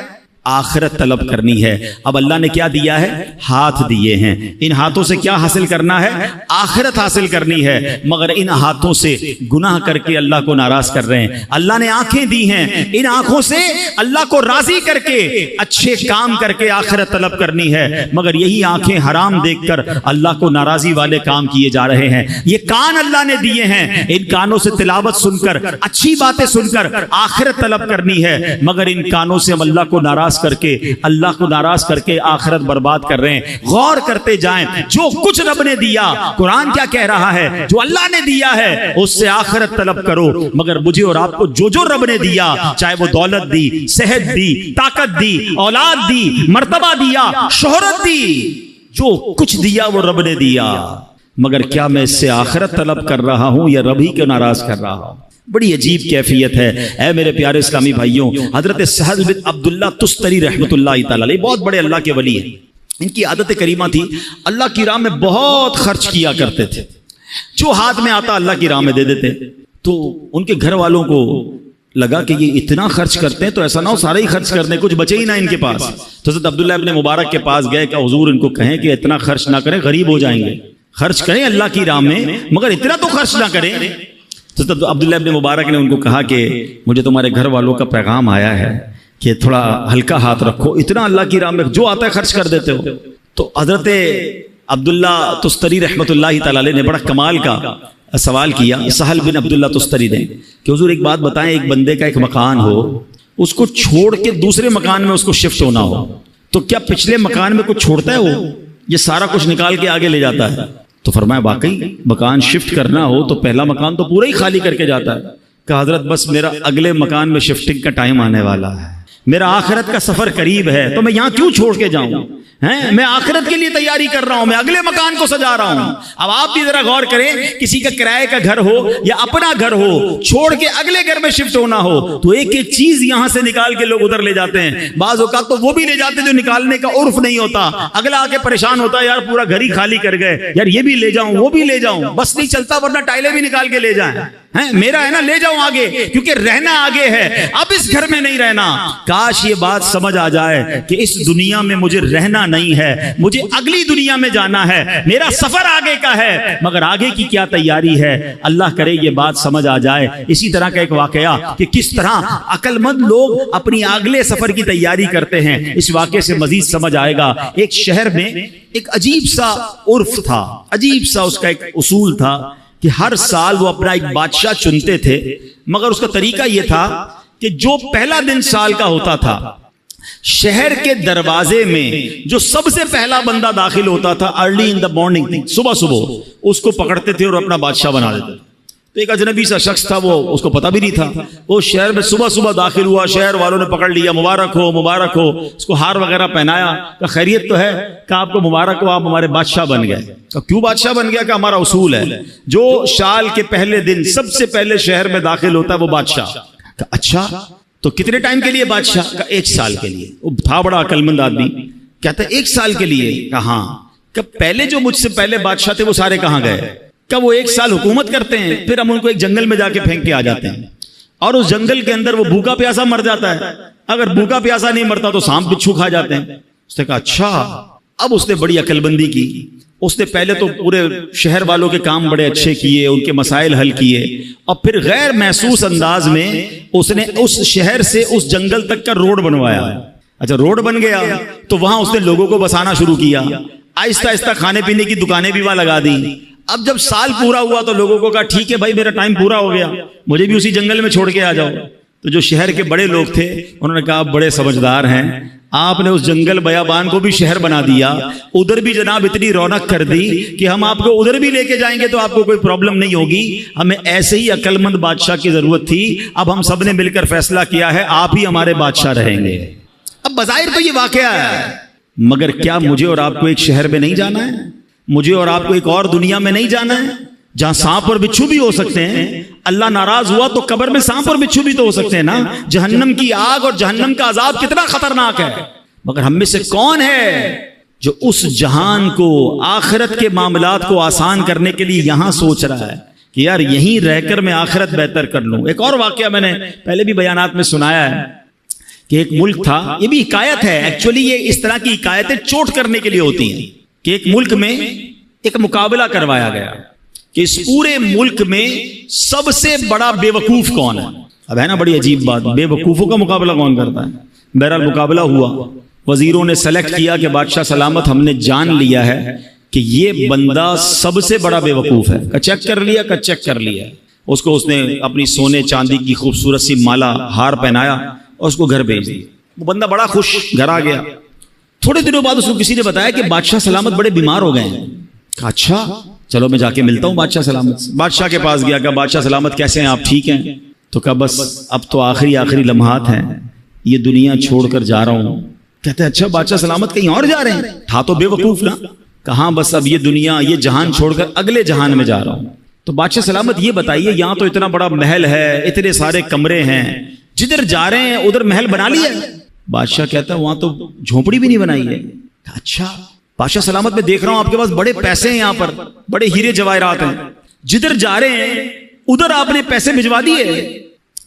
آخرت طلب کرنی ہے. اب اللہ نے کیا دیا ہے؟ ہاتھ دیے ہیں. ان ہاتھوں سے کیا حاصل کرنا ہے؟ آخرت حاصل کرنی ہے, مگر ان ہاتھوں سے گناہ کر کے اللہ کو ناراض کر رہے ہیں. اللہ نے آنکھیں دی ہیں, ان آنکھوں سے اللہ کو راضی کر کے اچھے کام کر کے آخرت طلب کرنی ہے, مگر یہی آنکھیں حرام دیکھ کر اللہ کو ناراضی والے کام کیے جا رہے ہیں. یہ کان اللہ نے دیے ہیں, ان کانوں سے تلاوت سن کر, اچھی باتیں سن کر آخرت طلب کرنی ہے, مگر ان کانوں سے ہم اللہ کو ناراض کر کے, اللہ کو ناراض کر کے آخرت برباد کر رہے ہیں. غور کرتے جائیں, جو کچھ رب نے دیا, قرآن کیا کہہ رہا ہے, جو اللہ نے دیا ہے اس سے آخرت طلب کرو, مگر مجھے اور آپ کو جو رب نے دیا, چاہے وہ دولت دی, صحت دی, طاقت دی, اولاد دی, مرتبہ دیا, شہرت دی, جو کچھ دیا وہ رب نے دیا, مگر کیا میں اس سے آخرت طلب کر رہا ہوں یا رب ہی کو ناراض کر رہا ہوں؟ بڑی عجیب کیفیت ہے. اے میرے پیارے اسلامی بھائیوں, حضرت سہل بن عبداللہ تستری رحمۃ اللہ تعالی علیہ بہت بڑے اللہ کے ولی ہیں. ان کی عادت کریمہ تھی اللہ کی راہ میں بہت خرچ کیا کرتے تھے. جو ہاتھ میں آتا اللہ کی راہ میں دے دیتے. تو ان کے گھر والوں کو لگا کہ یہ اتنا خرچ کرتے ہیں تو ایسا نہ ہو سارے ہی خرچ کر دیں, کچھ بچے ہی نہ ان کے پاس. تو حضرت عبداللہ ابن مبارک کے پاس گئے کہ حضور ان کو کہیں کہ اتنا خرچ نہ کریں, غریب ہو جائیں گے. خرچ کریں اللہ کی راہ میں مگر اتنا تو خرچ نہ کریں. تو عبداللہ ابن مبارک نے ان کو کہا کہ مجھے تمہارے گھر والوں کا پیغام آیا ہے کہ تھوڑا ہلکا ہاتھ رکھو، اتنا اللہ کی راہ میں جو آتا ہے خرچ کر دیتے ہو. تو حضرت عبداللہ تستری رحمۃ اللہ تعالی علیہ نے بڑا کمال کا سوال کیا سہل بن عبداللہ تستری نے کہ حضور ایک بات بتائیں، ایک بندے کا ایک مکان ہو، اس کو چھوڑ کے دوسرے مکان میں اس کو شفٹ ہونا ہو، تو کیا پچھلے مکان میں کچھ چھوڑتا ہے وہ، یہ سارا کچھ نکال کے آگے لے جاتا ہے؟ تو فرمایا واقعی مکان شفٹ کرنا ہو تو پہلا مکان تو پورا ہی خالی کر کے جاتا ہے. کہ حضرت بس میرا اگلے مکان میں شفٹنگ کا ٹائم آنے والا ہے، میرا آخرت کا سفر قریب ہے، تو میں یہاں کیوں چھوڑ کے جاؤں؟ میں آخرت کے لیے تیاری کر رہا ہوں، میں اگلے مکان کو سجا رہا ہوں. اب آپ بھی ذرا غور کریں، کسی کا کرائے کا گھر ہو یا اپنا گھر ہو، چھوڑ کے اگلے گھر میں شفٹ ہونا ہو تو ایک ایک چیز یہاں سے نکال کے لوگ ادھر لے جاتے ہیں. بعض اوقات تو وہ بھی لے جاتے ہیں جو نکالنے کا عرف نہیں ہوتا، اگلا آ کے پریشان ہوتا ہے یار پورا گھر ہی خالی کر گئے، یار یہ بھی لے جاؤں وہ بھی لے جاؤں، بس نہیں چلتا ورنہ ٹائلیں بھی نکال کے لے جائیں. میرا ہے نا، لے جاؤں آگے، کیونکہ رہنا آگے ہے، اب اس گھر میں نہیں رہنا. کاش یہ بات سمجھ آ جائے کہ اس دنیا میں مجھے رہنا نہیں ہے، مجھے اگلی دنیا میں جانا ہے، میرا سفر آگے کا ہے، مگر آگے کی کیا تیاری ہے. اللہ کرے یہ بات سمجھ آ جائے. اسی طرح کا ایک واقعہ کہ کس طرح عقل مند لوگ اپنی اگلے سفر کی تیاری کرتے ہیں، اس واقعے سے مزید سمجھ آئے گا. ایک شہر میں ایک عجیب سا عرف تھا، عجیب سا اس کا ایک اصول تھا کہ ہر سال وہ اپنا ایک بادشاہ چنتے تھے، مگر اس کا طریقہ یہ تھا کہ جو پہلا دن سال کا ہوتا تھا، شہر کے دروازے میں جو سب سے پہلا بندہ داخل ہوتا تھا ارلی ان دا مارننگ، صبح صبح اس کو پکڑتے تھے اور اپنا بادشاہ بنا دیتے. تو ایک اجنبی سا شخص تھا، وہ اس کو پتہ بھی نہیں تھا، وہ شہر میں صبح صبح داخل ہوا، شہر والوں نے پکڑ لیا، مبارک ہو مبارک ہو، اس کو ہار وغیرہ پہنایا، کہ خیریت تو ہے؟ کہ آپ کو مبارک ہو، آپ ہمارے بادشاہ بن گئے. کہ کیوں بادشاہ بن گیا؟ کہ ہمارا اصول ہے جو سال کے پہلے دن سب سے پہلے شہر میں داخل ہوتا ہے وہ بادشاہ. کہ اچھا تو کتنے ٹائم کے لیے بادشاہ؟ کہ 1 سال کے لیے. وہ تھا بڑا عقل مند آدمی، کہتا ہے 1 سال کے لیے؟ کہ ہاں. کہ پہلے جو مجھ سے پہلے بادشاہ تھے وہ سارے کہاں گئے؟ کہ وہ 1 سال حکومت کرتے ہیں، پھر ہم ان کو ایک جنگل میں جا کے پھینک کے آ جاتے ہیں، اور اس جنگل کے اندر وہ بھوکا پیاسا مر جاتا ہے، اگر بھوکا پیاسا نہیں مرتا تو سانپ بچھو کھا جاتے ہیں. اس نے کہا اچھا. اب اس نے بڑی عقل بندی کی، اس نے پہلے تو پورے شہر والوں کے کام بڑے اچھے کیے، ان کے مسائل حل کیے، اور پھر غیر محسوس انداز میں اس نے اس شہر سے اس جنگل تک کا روڈ بنوایا. اچھا روڈ بن گیا تو وہاں اس نے لوگوں کو بسانا شروع کیا، آہستہ آہستہ کھانے پینے کی دکانیں بھی وہاں لگا دی. اب جب سال پورا ہوا تو لوگوں کو کہا ٹھیک ہے بھائی میرا ٹائم پورا ہو گیا، مجھے بھی اسی جنگل میں چھوڑ کے آ جاؤ. تو جو شہر کے بڑے لوگ تھے انہوں نے کہا آپ بڑے سمجھدار ہیں، آپ نے اس جنگل بیابان کو بھی شہر بنا دیا، ادھر بھی جناب اتنی رونق کر دی کہ ہم آپ کو ادھر بھی لے کے جائیں گے تو آپ کو کوئی پرابلم نہیں ہوگی. ہمیں ایسے ہی عقل مند بادشاہ کی ضرورت تھی، اب ہم سب نے مل کر فیصلہ کیا ہے آپ ہی ہمارے بادشاہ رہیں گے. اب بظاہر تو یہ واقعہ ہے، مگر کیا مجھے اور آپ کو ایک شہر میں نہیں جانا ہے؟ مجھے اور آپ کو ایک اور دنیا میں نہیں جانا ہے جہاں سانپ اور بچھو بھی ہو سکتے ہیں؟ اللہ ناراض ہوا تو قبر میں سانپ اور بچھو بھی تو ہو سکتے ہیں نا. جہنم کی آگ اور جہنم کا عذاب کتنا خطرناک ہے، مگر ہم میں سے کون ہے جو اس جہان کو، آخرت کے معاملات کو آسان کرنے کے لیے یہاں سوچ رہا ہے کہ یار یہیں رہ کر میں آخرت بہتر کر لوں. ایک اور واقعہ میں نے پہلے بھی بیانات میں سنایا ہے کہ ایک ملک تھا، یہ بھی حکایت ہے، ایکچولی یہ اس طرح کی حکایتیں چوٹ کرنے کے لیے ہوتی ہیں، کہ ایک ملک میں ایک مقابلہ کروایا گیا کہ اس پورے ملک میں سب سے بڑا بے وقوف کون ہے. اب ہے نا بڑی عجیب بات، بے وقوفوں کا مقابلہ کون کرتا ہے؟ بہرحال مقابلہ ہوا، وزیروں نے سلیکٹ کیا کہ بادشاہ سلامت ہم نے جان لیا ہے کہ یہ بندہ سب سے بڑا بے وقوف ہے. چیک کر لیا. اس کو اس نے اپنی سونے چاندی کی خوبصورت سی مالا ہار پہنایا اور اس کو گھر بھیج دیا. وہ بندہ بڑا خوش گھر آ گیا. تھوڑے دنوں بعد اس کو کسی نے بتایا کہ بادشاہ سلامت بڑے بیمار ہو گئے ہیں. کہا اچھا چلو میں جا کے ملتا ہوں بادشاہ سلامت سے. بادشاہ کے پاس گیا، کہا بادشاہ سلامت کیسے ہیں آپ، ٹھیک ہیں؟ تو کہا بس اب تو آخری لمحات ہیں، یہ دنیا چھوڑ کر جا رہا ہوں. کہتے ہیں اچھا بادشاہ سلامت کہیں اور جا رہے ہیں؟ تھا تو بے وقوف نا. کہاں بس اب یہ دنیا، یہ جہان چھوڑ کر اگلے جہان میں جا رہا ہوں. تو بادشاہ سلامت یہ بتائیے یہاں تو اتنا بڑا محل ہے، اتنے سارے کمرے ہیں، جدھر جا رہے ہیں ادھر محل بنا لیا ہے؟ بادشاہ کہتا ہے وہاں تو جھونپڑی بھی نہیں بنائی ہے. اچھا بادشاہ سلامت میں دیکھ رہا ہوں آپ کے پاس بڑے پیسے ہیں، یہاں پر بڑے ہیرے جواہرات ہیں، جدھر جا رہے ہیں ادھر آپ نے پیسے بھجوا دیے؟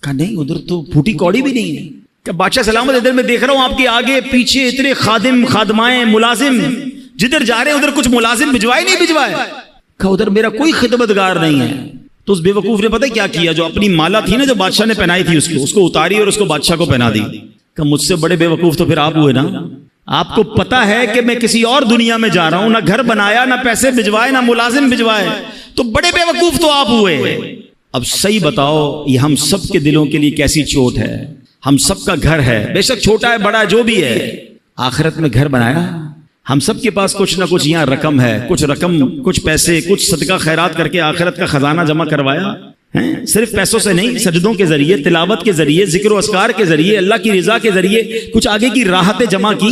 کہا نہیں ادھر تو پھوٹی کوڑی بھی نہیں ہے. کہ بادشاہ سلامت ادھر میں دیکھ رہا ہوں آپ کے آگے پیچھے اتنے خادم خادمائیں ملازم، جدھر جا رہے ہیں ادھر کچھ ملازم بھجوائے نہیں بھجوائے؟ کہا ادھر میرا کوئی خدمتگار نہیں ہے. تو اس بے وقوف نے پتہ کیا کیا، جو اپنی مالا تھی نا جو بادشاہ نے پہنائی تھی اس کو اتاری اور اس کو بادشاہ کو پہنا دی. کہ مجھ سے بڑے بیوقوف تو پھر آپ ہوئے نا. آپ کو پتا ہے کہ میں کسی اور دنیا میں جا رہا ہوں, نہ گھر بنایا, نہ پیسے بھجوائے, نہ ملازم بھجوائے, تو بڑے بیوقوف تو آپ ہوئے. اب صحیح بتاؤ, یہ ہم سب کے دلوں کے لیے کیسی چوٹ ہے. ہم سب کا گھر ہے, بے شک چھوٹا ہے بڑا جو بھی ہے, آخرت میں گھر بنایا. ہم سب کے پاس کچھ نہ کچھ یہاں رقم ہے, کچھ پیسے, کچھ صدقہ خیرات کر کے آخرت کا خزانہ جمع کروایا. صرف پیسوں سے نہیں, سجدوں کے ذریعے, تلاوت کے ذریعے, ذکر و اذکار کے ذریعے, اللہ کی رضا کے ذریعے کچھ آگے کی راحتیں جمع کی.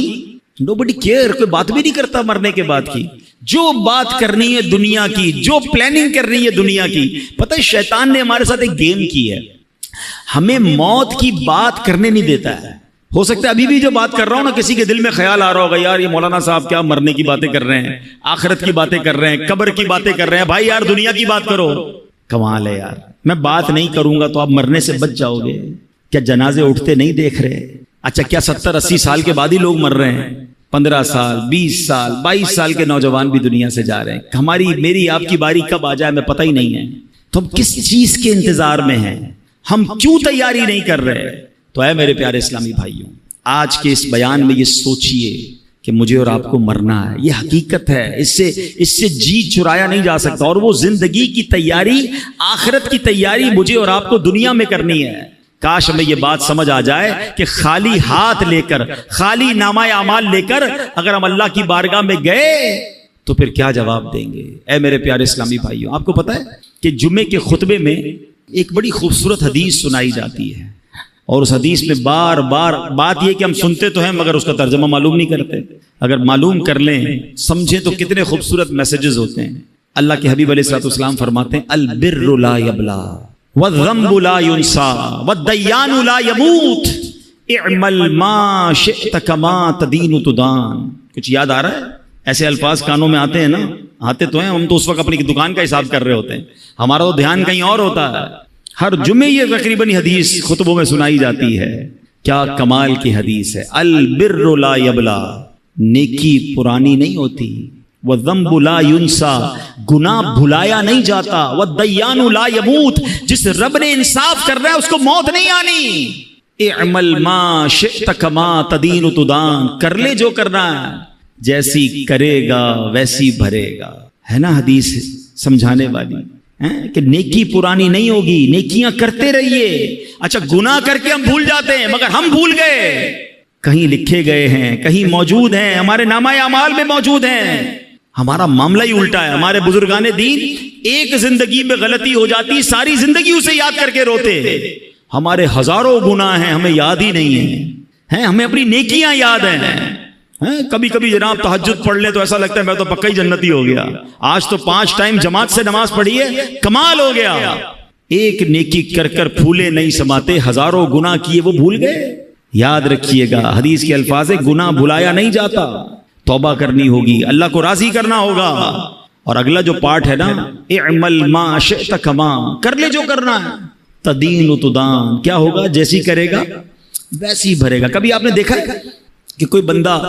نوبڈی کیئر, کوئی بات بھی نہیں کرتا مرنے کے بعد کی. جو بات کرنی ہے دنیا کی, جو پلاننگ کرنی ہے دنیا کی. پتہ ہے شیطان نے ہمارے ساتھ ایک گیم کی ہے, ہمیں موت کی بات کرنے نہیں دیتا ہے. ہو سکتا ہے ابھی بھی جو بات کر رہا ہوں نا, کسی کے دل میں خیال آ رہا ہوگا, یار یہ مولانا صاحب کیا مرنے کی باتیں کر رہے ہیں, آخرت کی باتیں کر رہے ہیں, قبر کی باتیں کر رہے ہیں. بھائی یار دنیا کی بات کرو. کمال ہے یار, میں بات نہیں کروں گا تو آپ مرنے سے بچ جاؤ گے. کیا جنازے اٹھتے نہیں دیکھ رہے؟ اچھا کیا 70-80 سال کے بعد ہی لوگ مر رہے ہیں؟ 15 سال, 20 سال, 22 سال کے نوجوان بھی دنیا سے جا رہے ہیں. ہماری, میری, آپ کی باری کب آ جائے ہمیں پتہ ہی نہیں ہے. تو ہم کس چیز کے انتظار میں ہیں؟ ہم کیوں تیاری نہیں کر رہے؟ تو اے میرے پیارے اسلامی بھائیوں, آج کے اس بیان میں یہ سوچئے کہ مجھے اور آپ کو مرنا ہے. یہ حقیقت ہے, اس سے جی چرایا نہیں جا سکتا. اور وہ زندگی کی تیاری, آخرت کی تیاری مجھے اور آپ کو دنیا میں کرنی ہے. کاش ہمیں یہ بات سمجھ آ جائے کہ خالی ہاتھ لے کر, خالی نامہ اعمال لے کر اگر ہم اللہ کی بارگاہ میں گئے تو پھر کیا جواب دیں گے. اے میرے پیارے اسلامی بھائیوں, آپ کو پتا ہے کہ جمعے کے خطبے میں ایک بڑی خوبصورت حدیث سنائی جاتی ہے, اور اس حدیث میں بار بار بات یہ کہ ہم سنتے تو ہیں مگر اس کا ترجمہ معلوم نہیں کرتے. اگر معلوم کر لیں, سمجھیں تو کتنے خوبصورت میسیجز ہوتے ہیں. اللہ کے حبیب علیہ الصلوۃ والسلام فرماتے ہیں, البر لا یبلا والذنب لا ينسى والدیان لا يموت اعمل ما شئت كما تدین تدان. کچھ یاد آ رہا ہے؟ ایسے الفاظ کانوں میں آتے ہیں نا, آتے تو ہیں, ہم تو اس وقت اپنی دکان کا حساب کر رہے ہوتے ہیں, ہمارا تو دھیان کہیں اور ہوتا ہے. ہر جمعے یہ تقریباً حدیث خطبوں میں سنائی جاتی ہے. کیا کمال کی حدیث ہے. البر لا یبلا, نیکی پرانی نہیں ہوتی. والذنب لا ينسى, گناہ بھلایا نہیں جاتا. والدیان لا يموت, جس رب نے انصاف کر رہا ہے اس کو موت نہیں آنی. اعمل ما شئت كما تدین تدان, کر لے جو کرنا ہے, جیسی کرے گا ویسی بھرے گا. ہے نا حدیث سمجھانے والی کہ نیکی پرانی نہیں ہوگی, نیکیاں کرتے رہیے. اچھا گناہ کر کے ہم بھول جاتے ہیں, مگر ہم بھول گئے, کہیں لکھے گئے ہیں, کہیں موجود ہیں, ہمارے نامہ اعمال میں موجود ہیں. ہمارا معاملہ ہی الٹا ہے. ہمارے بزرگان دین ایک زندگی میں غلطی ہو جاتی, ساری زندگی اسے یاد کر کے روتے. ہمارے ہزاروں گناہ ہیں, ہمیں یاد ہی نہیں ہیں, ہمیں اپنی نیکیاں یاد ہیں. کبھی کبھی جناب تہجد پڑھ لیں تو ایسا لگتا ہے میں تو پکا ہی جنتی ہو گیا. آج تو 5 ٹائم جماعت سے نماز پڑھی ہے, کمال ہو گیا. ایک نیکی کر کر پھولے نہیں سماتے, ہزاروں گناہ کیے وہ بھول گئے. یاد رکھیے گا حدیث کے الفاظ ہے, گناہ بھلایا نہیں جاتا, توبہ کرنی ہوگی, اللہ کو راضی کرنا ہوگا. اور اگلا جو پارٹ ہے نا, اعمل ما شئت کما, کر لے جو کرنا ہے. تدین تدان, کیا ہوگا, جیسی کرے گا ویسی بھرے گا. کبھی آپ نے دیکھا ہے کہ کوئی بندہ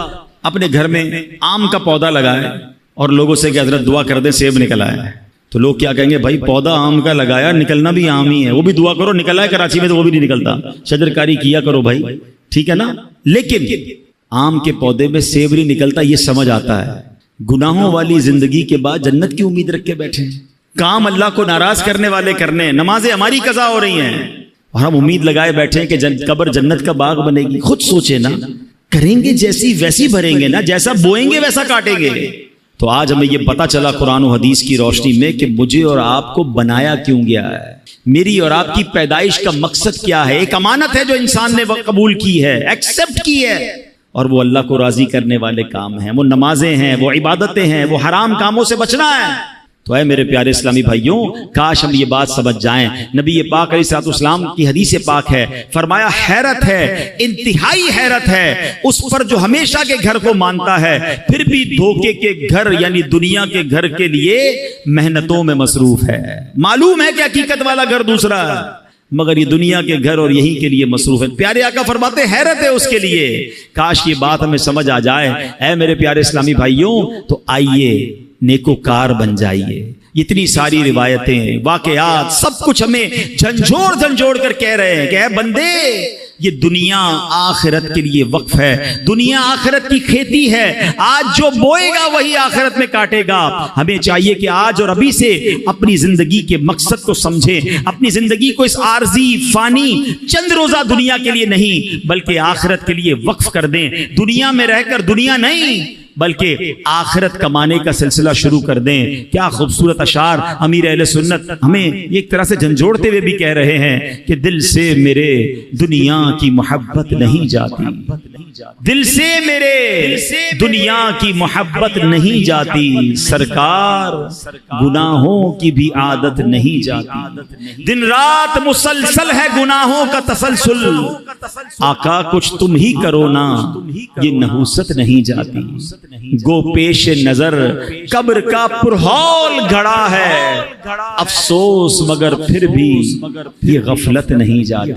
اپنے گھر میں آم کا پودا لگائے اور لوگوں سے کہ حضرت دعا کر دیں سیب نکل آیا ہے, تو لوگ کیا کہیں گے, بھائی پودا آم کا لگایا, نکلنا بھی آم ہی ہے, وہ بھی دعا کرو نکل آئے. کراچی میں تو وہ بھی نہیں نکلتا, شجرکاری کیا کرو بھائی, ٹھیک ہے نا. لیکن آم کے پودے میں سیب نہیں نکلتا, یہ سمجھ آتا ہے. گناہوں والی زندگی کے بعد جنت کی امید رکھ کے بیٹھے ہیں, کام اللہ کو ناراض کرنے والے کرنے, نمازیں ہماری قضا ہو رہی ہیں, اور ہم امید لگائے بیٹھے ہیں کہ قبر جنت کا باغ بنے گی. خود سوچے نا, کریں گے جیسی ویسی بھریں گے نا, جیسا بوئیں گے ویسا کاٹیں گے. تو آج ہمیں یہ پتا چلا قرآن و حدیث کی روشنی میں کہ مجھے اور آپ کو بنایا کیوں گیا ہے, میری اور آپ کی پیدائش کا مقصد کیا ہے. ایک امانت ہے جو انسان نے قبول کی ہے, ایکسپٹ کی ہے, اور وہ اللہ کو راضی کرنے والے کام ہیں, وہ نمازیں ہیں, وہ عبادتیں ہیں, وہ حرام کاموں سے بچنا ہے. تو اے میرے پیارے اسلامی بھائیوں, کاش ہم یہ بات سمجھ جائیں. نبی پاک علیہ الصلوۃ والسلام کی حدیث پاک ہے, فرمایا حیرت ہے, انتہائی حیرت ہے اس پر جو ہمیشہ کے گھر کو مانتا ہے, پھر بھی دھوکے کے گھر یعنی دنیا کے گھر کے لیے محنتوں میں مصروف ہے. معلوم ہے کہ حقیقت والا گھر دوسرا ہے, مگر یہ دنیا کے گھر اور یہی کے لیے مصروف ہے. پیارے آقا فرماتے حیرت ہے اس کے لیے. کاش یہ بات ہمیں سمجھ آ جائے. اے میرے پیارے اسلامی بھائیوں, تو آئیے نیکوکار بن جائیے. اتنی ساری روایتیں, واقعات, سب کچھ ہمیں جھنجھوڑ کر کہہ رہے ہیں کہ اے بندے, یہ دنیا آخرت کے لیے وقف ہے، دنیا آخرت کی کھیتی ہے، آج جو بوئے گا وہی آخرت میں کاٹے گا۔ ہمیں چاہیے کہ آج اور ابھی سے اپنی زندگی کے مقصد کو سمجھیں، اپنی زندگی کو اس عارضی فانی چند روزہ دنیا کے لیے نہیں بلکہ آخرت کے لیے وقف کر دیں۔ دنیا میں رہ کر دنیا نہیں بلکہ آخرت کمانے کا سلسلہ شروع کر دیں۔ کیا خوبصورت اشعار امیر اہل سنت ہمیں ایک طرح سے جھنجھوڑتے ہوئے بھی کہہ رہے ہیں کہ دل سے میرے دنیا کی محبت نہیں جاتی، دل سے میرے دنیا کی محبت نہیں جاتی، سرکار گناہوں کی بھی عادت نہیں جاتی، دن رات مسلسل ہے گناہوں کا تسلسل، آقا کچھ تم ہی کرو نا یہ نحوست نہیں جاتی، گو پیش نظر قبر کا پرہول گھڑا ہے، افسوس مگر پھر بھی یہ غفلت نہیں جاتی۔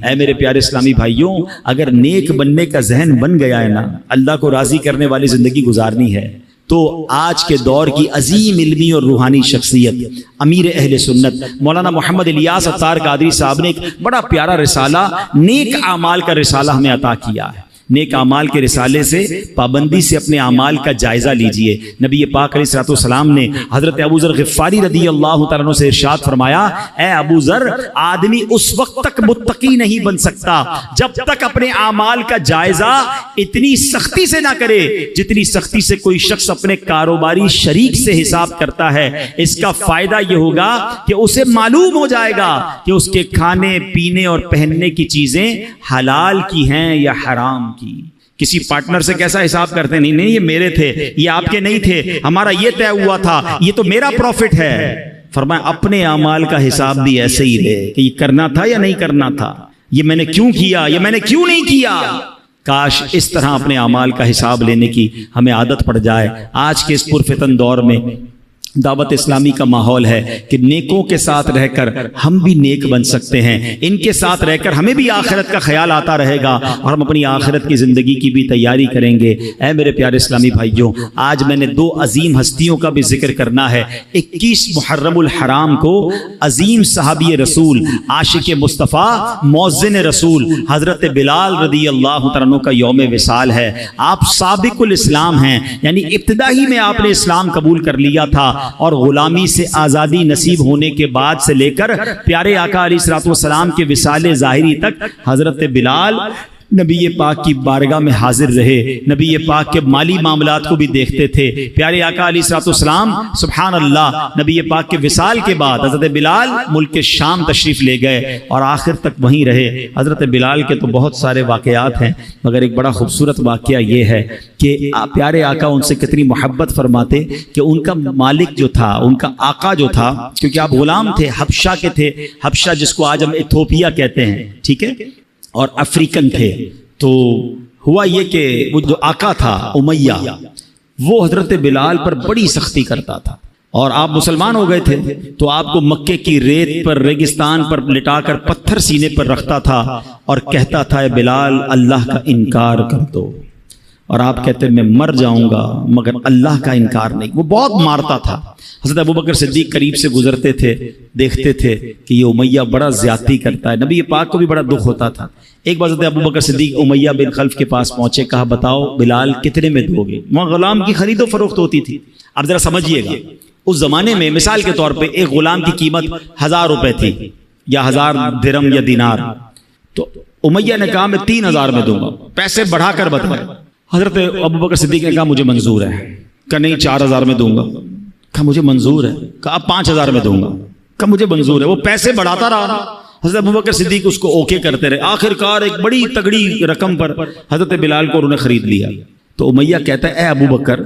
اے میرے پیارے اسلامی بھائیوں، اگر نیک بننے کا ذہن بن گیا ہے نا، اللہ کو راضی کرنے والی زندگی گزارنی ہے، تو آج کے دور کی عظیم علمی اور روحانی شخصیت امیر اہل سنت مولانا محمد الیاس عطار قادری صاحب نے ایک بڑا پیارا رسالہ نیک اعمال کا رسالہ ہمیں عطا کیا ہے۔ نیک اعمال کے رسالے سے پابندی سے اپنے اعمال کا جائزہ لیجئے۔ نبی پاک علیہ الصلوۃ والسلام نے حضرت ابو ذر غفاری رضی اللہ تعالیٰ عنہ سے ارشاد فرمایا، اے ابو ذر، آدمی اس وقت تک متقی نہیں بن سکتا جب تک اپنے اعمال کا جائزہ اتنی سختی سے نہ کرے جتنی سختی سے کوئی شخص اپنے کاروباری شریک سے حساب کرتا ہے۔ اس کا فائدہ یہ ہوگا کہ اسے معلوم ہو جائے گا کہ اس کے کھانے پینے اور پہننے کی چیزیں حلال کی ہیں یا حرام کی۔ کسی پارٹنر سے کیسا حساب کرتے ہیں؟ نہیں یہ میرے تھے، یہ آپ کے نہیں تھے، ہمارا یہ طے ہوا تھا، یہ تو میرا پروفٹ ہے۔ فرمایا اپنے اعمال کا حساب بھی ایسے ہی لے کہ یہ کرنا تھا یا نہیں کرنا تھا، یہ میں نے کیوں کیا، یہ میں نے کیوں نہیں کیا۔ کاش اس طرح اپنے اعمال کا حساب لینے کی ہمیں عادت پڑ جائے۔ آج کے اس پرفتن دور میں دعوت اسلامی کا ماحول ہے کہ نیکوں کے ساتھ رہ کر ہم بھی نیک بن سکتے ہیں، ان کے ساتھ رہ کر ہمیں بھی آخرت کا خیال آتا رہے گا اور ہم اپنی آخرت کی زندگی کی بھی تیاری کریں گے۔ اے میرے پیارے اسلامی بھائیوں، آج میں نے دو عظیم ہستیوں کا بھی ذکر کرنا ہے۔ 21 محرم الحرام کو عظیم صحابی رسول، عاشق مصطفیٰ، مؤذن رسول حضرت بلال رضی اللہ عنہ کا یوم وصال ہے۔ آپ سابق الاسلام ہیں، یعنی ابتدائی میں آپ نے اسلام قبول کر لیا تھا اور غلامی سے آزادی نصیب ہونے کے بعد سے لے کر پیارے آقا علیہ الصلوۃ والسلام کے وصال ظاہری تک حضرت بلال نبی پاک کی بارگاہ میں حاضر رہے، نبی پاک کے مالی معاملات کو بھی دیکھتے تھے۔ پیارے آقا علیہ الصلوۃ والسلام سبحان اللہ نبی پاک کے وصال کے بعد حضرت بلال ملک شام تشریف لے گئے اور آخر تک وہیں رہے۔ حضرت بلال کے تو بہت سارے واقعات ہیں مگر ایک بڑا خوبصورت واقعہ یہ ہے کہ پیارے آقا ان سے کتنی محبت فرماتے کہ ان کا مالک جو تھا، ان کا آقا جو تھا، کیونکہ آپ غلام تھے، حبشہ کے تھے، حبشہ جس کو آج ہم ایتھوپیا کہتے ہیں، ٹھیک ہے، اور افریقن تھے۔ تو ہوا یہ کہ وہ جو آقا تھا امیہ، وہ حضرت بلال پر بڑی سختی کرتا تھا، اور آپ مسلمان ہو گئے تھے تو آپ کو مکے کی ریت پر، ریگستان پر لٹا کر پتھر سینے پر رکھتا تھا اور کہتا تھا، اے بلال اللہ کا انکار کر دو، اور آپ کہتے میں مر جاؤں گا مگر اللہ کا انکار نہیں۔ وہ بہت مارتا تھا۔ حضرت ابوبکر صدیق قریب سے گزرتے تھے، دیکھتے تھے کہ یہ امیہ بڑا زیادتی کرتا ہے، نبی پاک کو بھی بڑا دکھ ہوتا تھا۔ ایک بار حضرت ابوبکر صدیق امیہ بن خلف کے پاس پہنچے، کہا بتاؤ بلال کتنے میں دو گے؟ وہاں غلام کی خرید و فروخت ہوتی تھی۔ اب ذرا سمجھیے گا، اس زمانے میں مثال کے طور پہ ایک غلام کی قیمت 1000 روپے تھی یا 1000 درہم یا دینار، تو امیہ نے کہا میں 3000 میں دوں گا، پیسے بڑھا کر بتائے۔ حضرت ابوبکر صدیق نے کہا مجھے منظور ہے، کہا نہیں 4000 میں دوں گا، کہا مجھے منظور ہے، کہا اب 5000 میں دوں گا، کہا مجھے منظور ہے۔ وہ پیسے بڑھاتا رہا، حضرت ابوبکر صدیق اس کو اوکے کرتے رہے، آخر کار ایک بڑی تگڑی رقم پر حضرت بلال کو انہوں نے خرید لیا۔ تو امیہ کہتا ہے، اے ابوبکر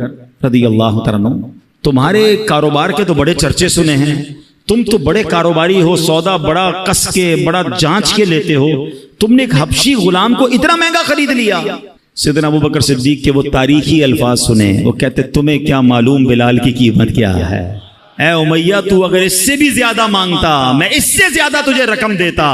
رضی اللہ تعالیٰ عنہ، تمہارے کاروبار کے تو بڑے چرچے سنے ہیں، تم تو بڑے کاروباری ہو، سودا بڑا کس کے، بڑا جانچ کے لیتے ہو، تم نے ایک حبشی غلام کو اتنا مہنگا خرید لیا۔ سیدنا ابوبکر صدیق کے وہ تاریخی الفاظ سنے، وہ کہتے تمہیں کیا معلوم بلال کی قیمت کیا ہے، اے امیہ تو اگر اس سے بھی زیادہ مانگتا میں اس سے زیادہ تجھے رقم دیتا۔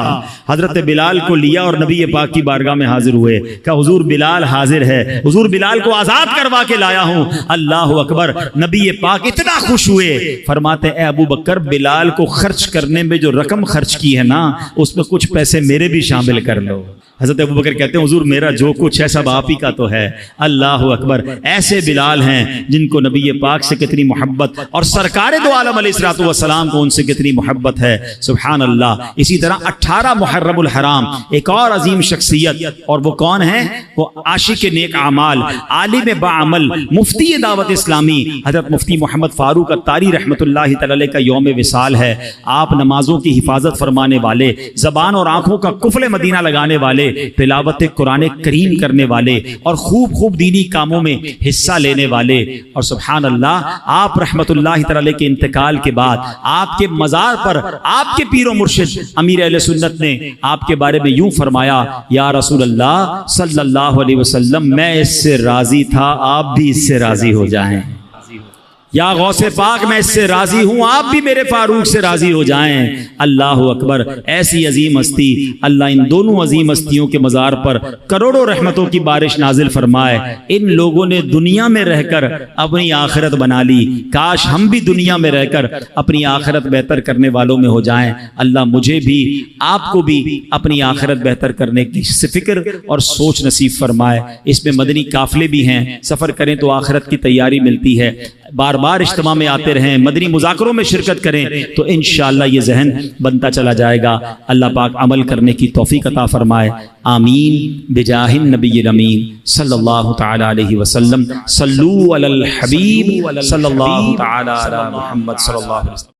حضرت بلال کو لیا اور نبی پاک کی بارگاہ میں حاضر ہوئے، کہا حضور بلال حاضر ہے، حضور بلال کو آزاد کروا کے لایا ہوں۔ اللہ اکبر، نبی پاک اتنا خوش ہوئے، فرماتے اے ابو بکر بلال کو خرچ کرنے میں جو رقم خرچ کی ہے نا اس میں کچھ پیسے میرے بھی شامل کر لو۔ حضرت ابو بکر کہتے ہیں حضور میرا جو کچھ ہے سب آپ ہی کا تو ہے۔ اللہ اکبر، ایسے بلال ہیں جن کو نبی پاک سے کتنی محبت اور سرکار دو عالم علیہ الصلوۃ والسلام کو ان سے کتنی محبت ہے، سبحان اللہ۔ اسی طرح 18 محرم الحرام ایک اور عظیم شخصیت، اور وہ کون ہے؟ وہ عاشق نیک اعمال، عالم باعمل، مفتی دعوت اسلامی حضرت مفتی محمد فاروق الطاری رحمۃ اللہ تعالی علیہ کا یوم وصال ہے۔ آپ نمازوں کی حفاظت فرمانے والے، زبان اور آنکھوں کا قفل مدینہ لگانے والے، تلاوت قرآن کریم کرنے والے اور خوب خوب دینی کاموں میں حصہ لینے والے، اور سبحان اللہ آپ رحمت اللہ تعالی کے انتقال کے بعد آپ کے مزار پر آپ کے پیر و مرشد امیر اہل سنت نے آپ کے بارے میں یوں فرمایا، یا رسول اللہ صلی اللہ علیہ وسلم میں اس سے راضی تھا، آپ بھی اس سے راضی ہو جائیں۔ یا غوث پاک میں اس سے راضی ہوں، آپ بھی میرے فاروق سے راضی ہو جائیں۔ اللہ اکبر، ایسی عظیم ہستی، اللہ ان دونوں عظیم ہستیوں کے مزار پر کروڑوں رحمتوں کی بارش نازل فرمائے۔ ان لوگوں نے دنیا میں رہ کر اپنی آخرت بنا لی، کاش ہم بھی دنیا میں رہ کر اپنی آخرت بہتر کرنے والوں میں ہو جائیں۔ اللہ مجھے بھی آپ کو بھی اپنی آخرت بہتر کرنے کی فکر اور سوچ نصیب فرمائے۔ اس میں مدنی قافلے بھی ہیں، سفر کریں تو آخرت کی تیاری ملتی ہے۔ بار بار اجتماع میں آتے رہیں، مدنی مذاکروں میں شرکت کریں تو انشاءاللہ یہ ذہن بنتا چلا جائے گا۔ اللہ پاک عمل کرنے کی توفیق عطا فرمائے، آمین بجاہ النبی الامین صلی اللہ تعالی علیہ وسلم۔ صلو علی الحبیب صلی اللہ تعالی علی محمد صلی اللہ علیہ وسلم۔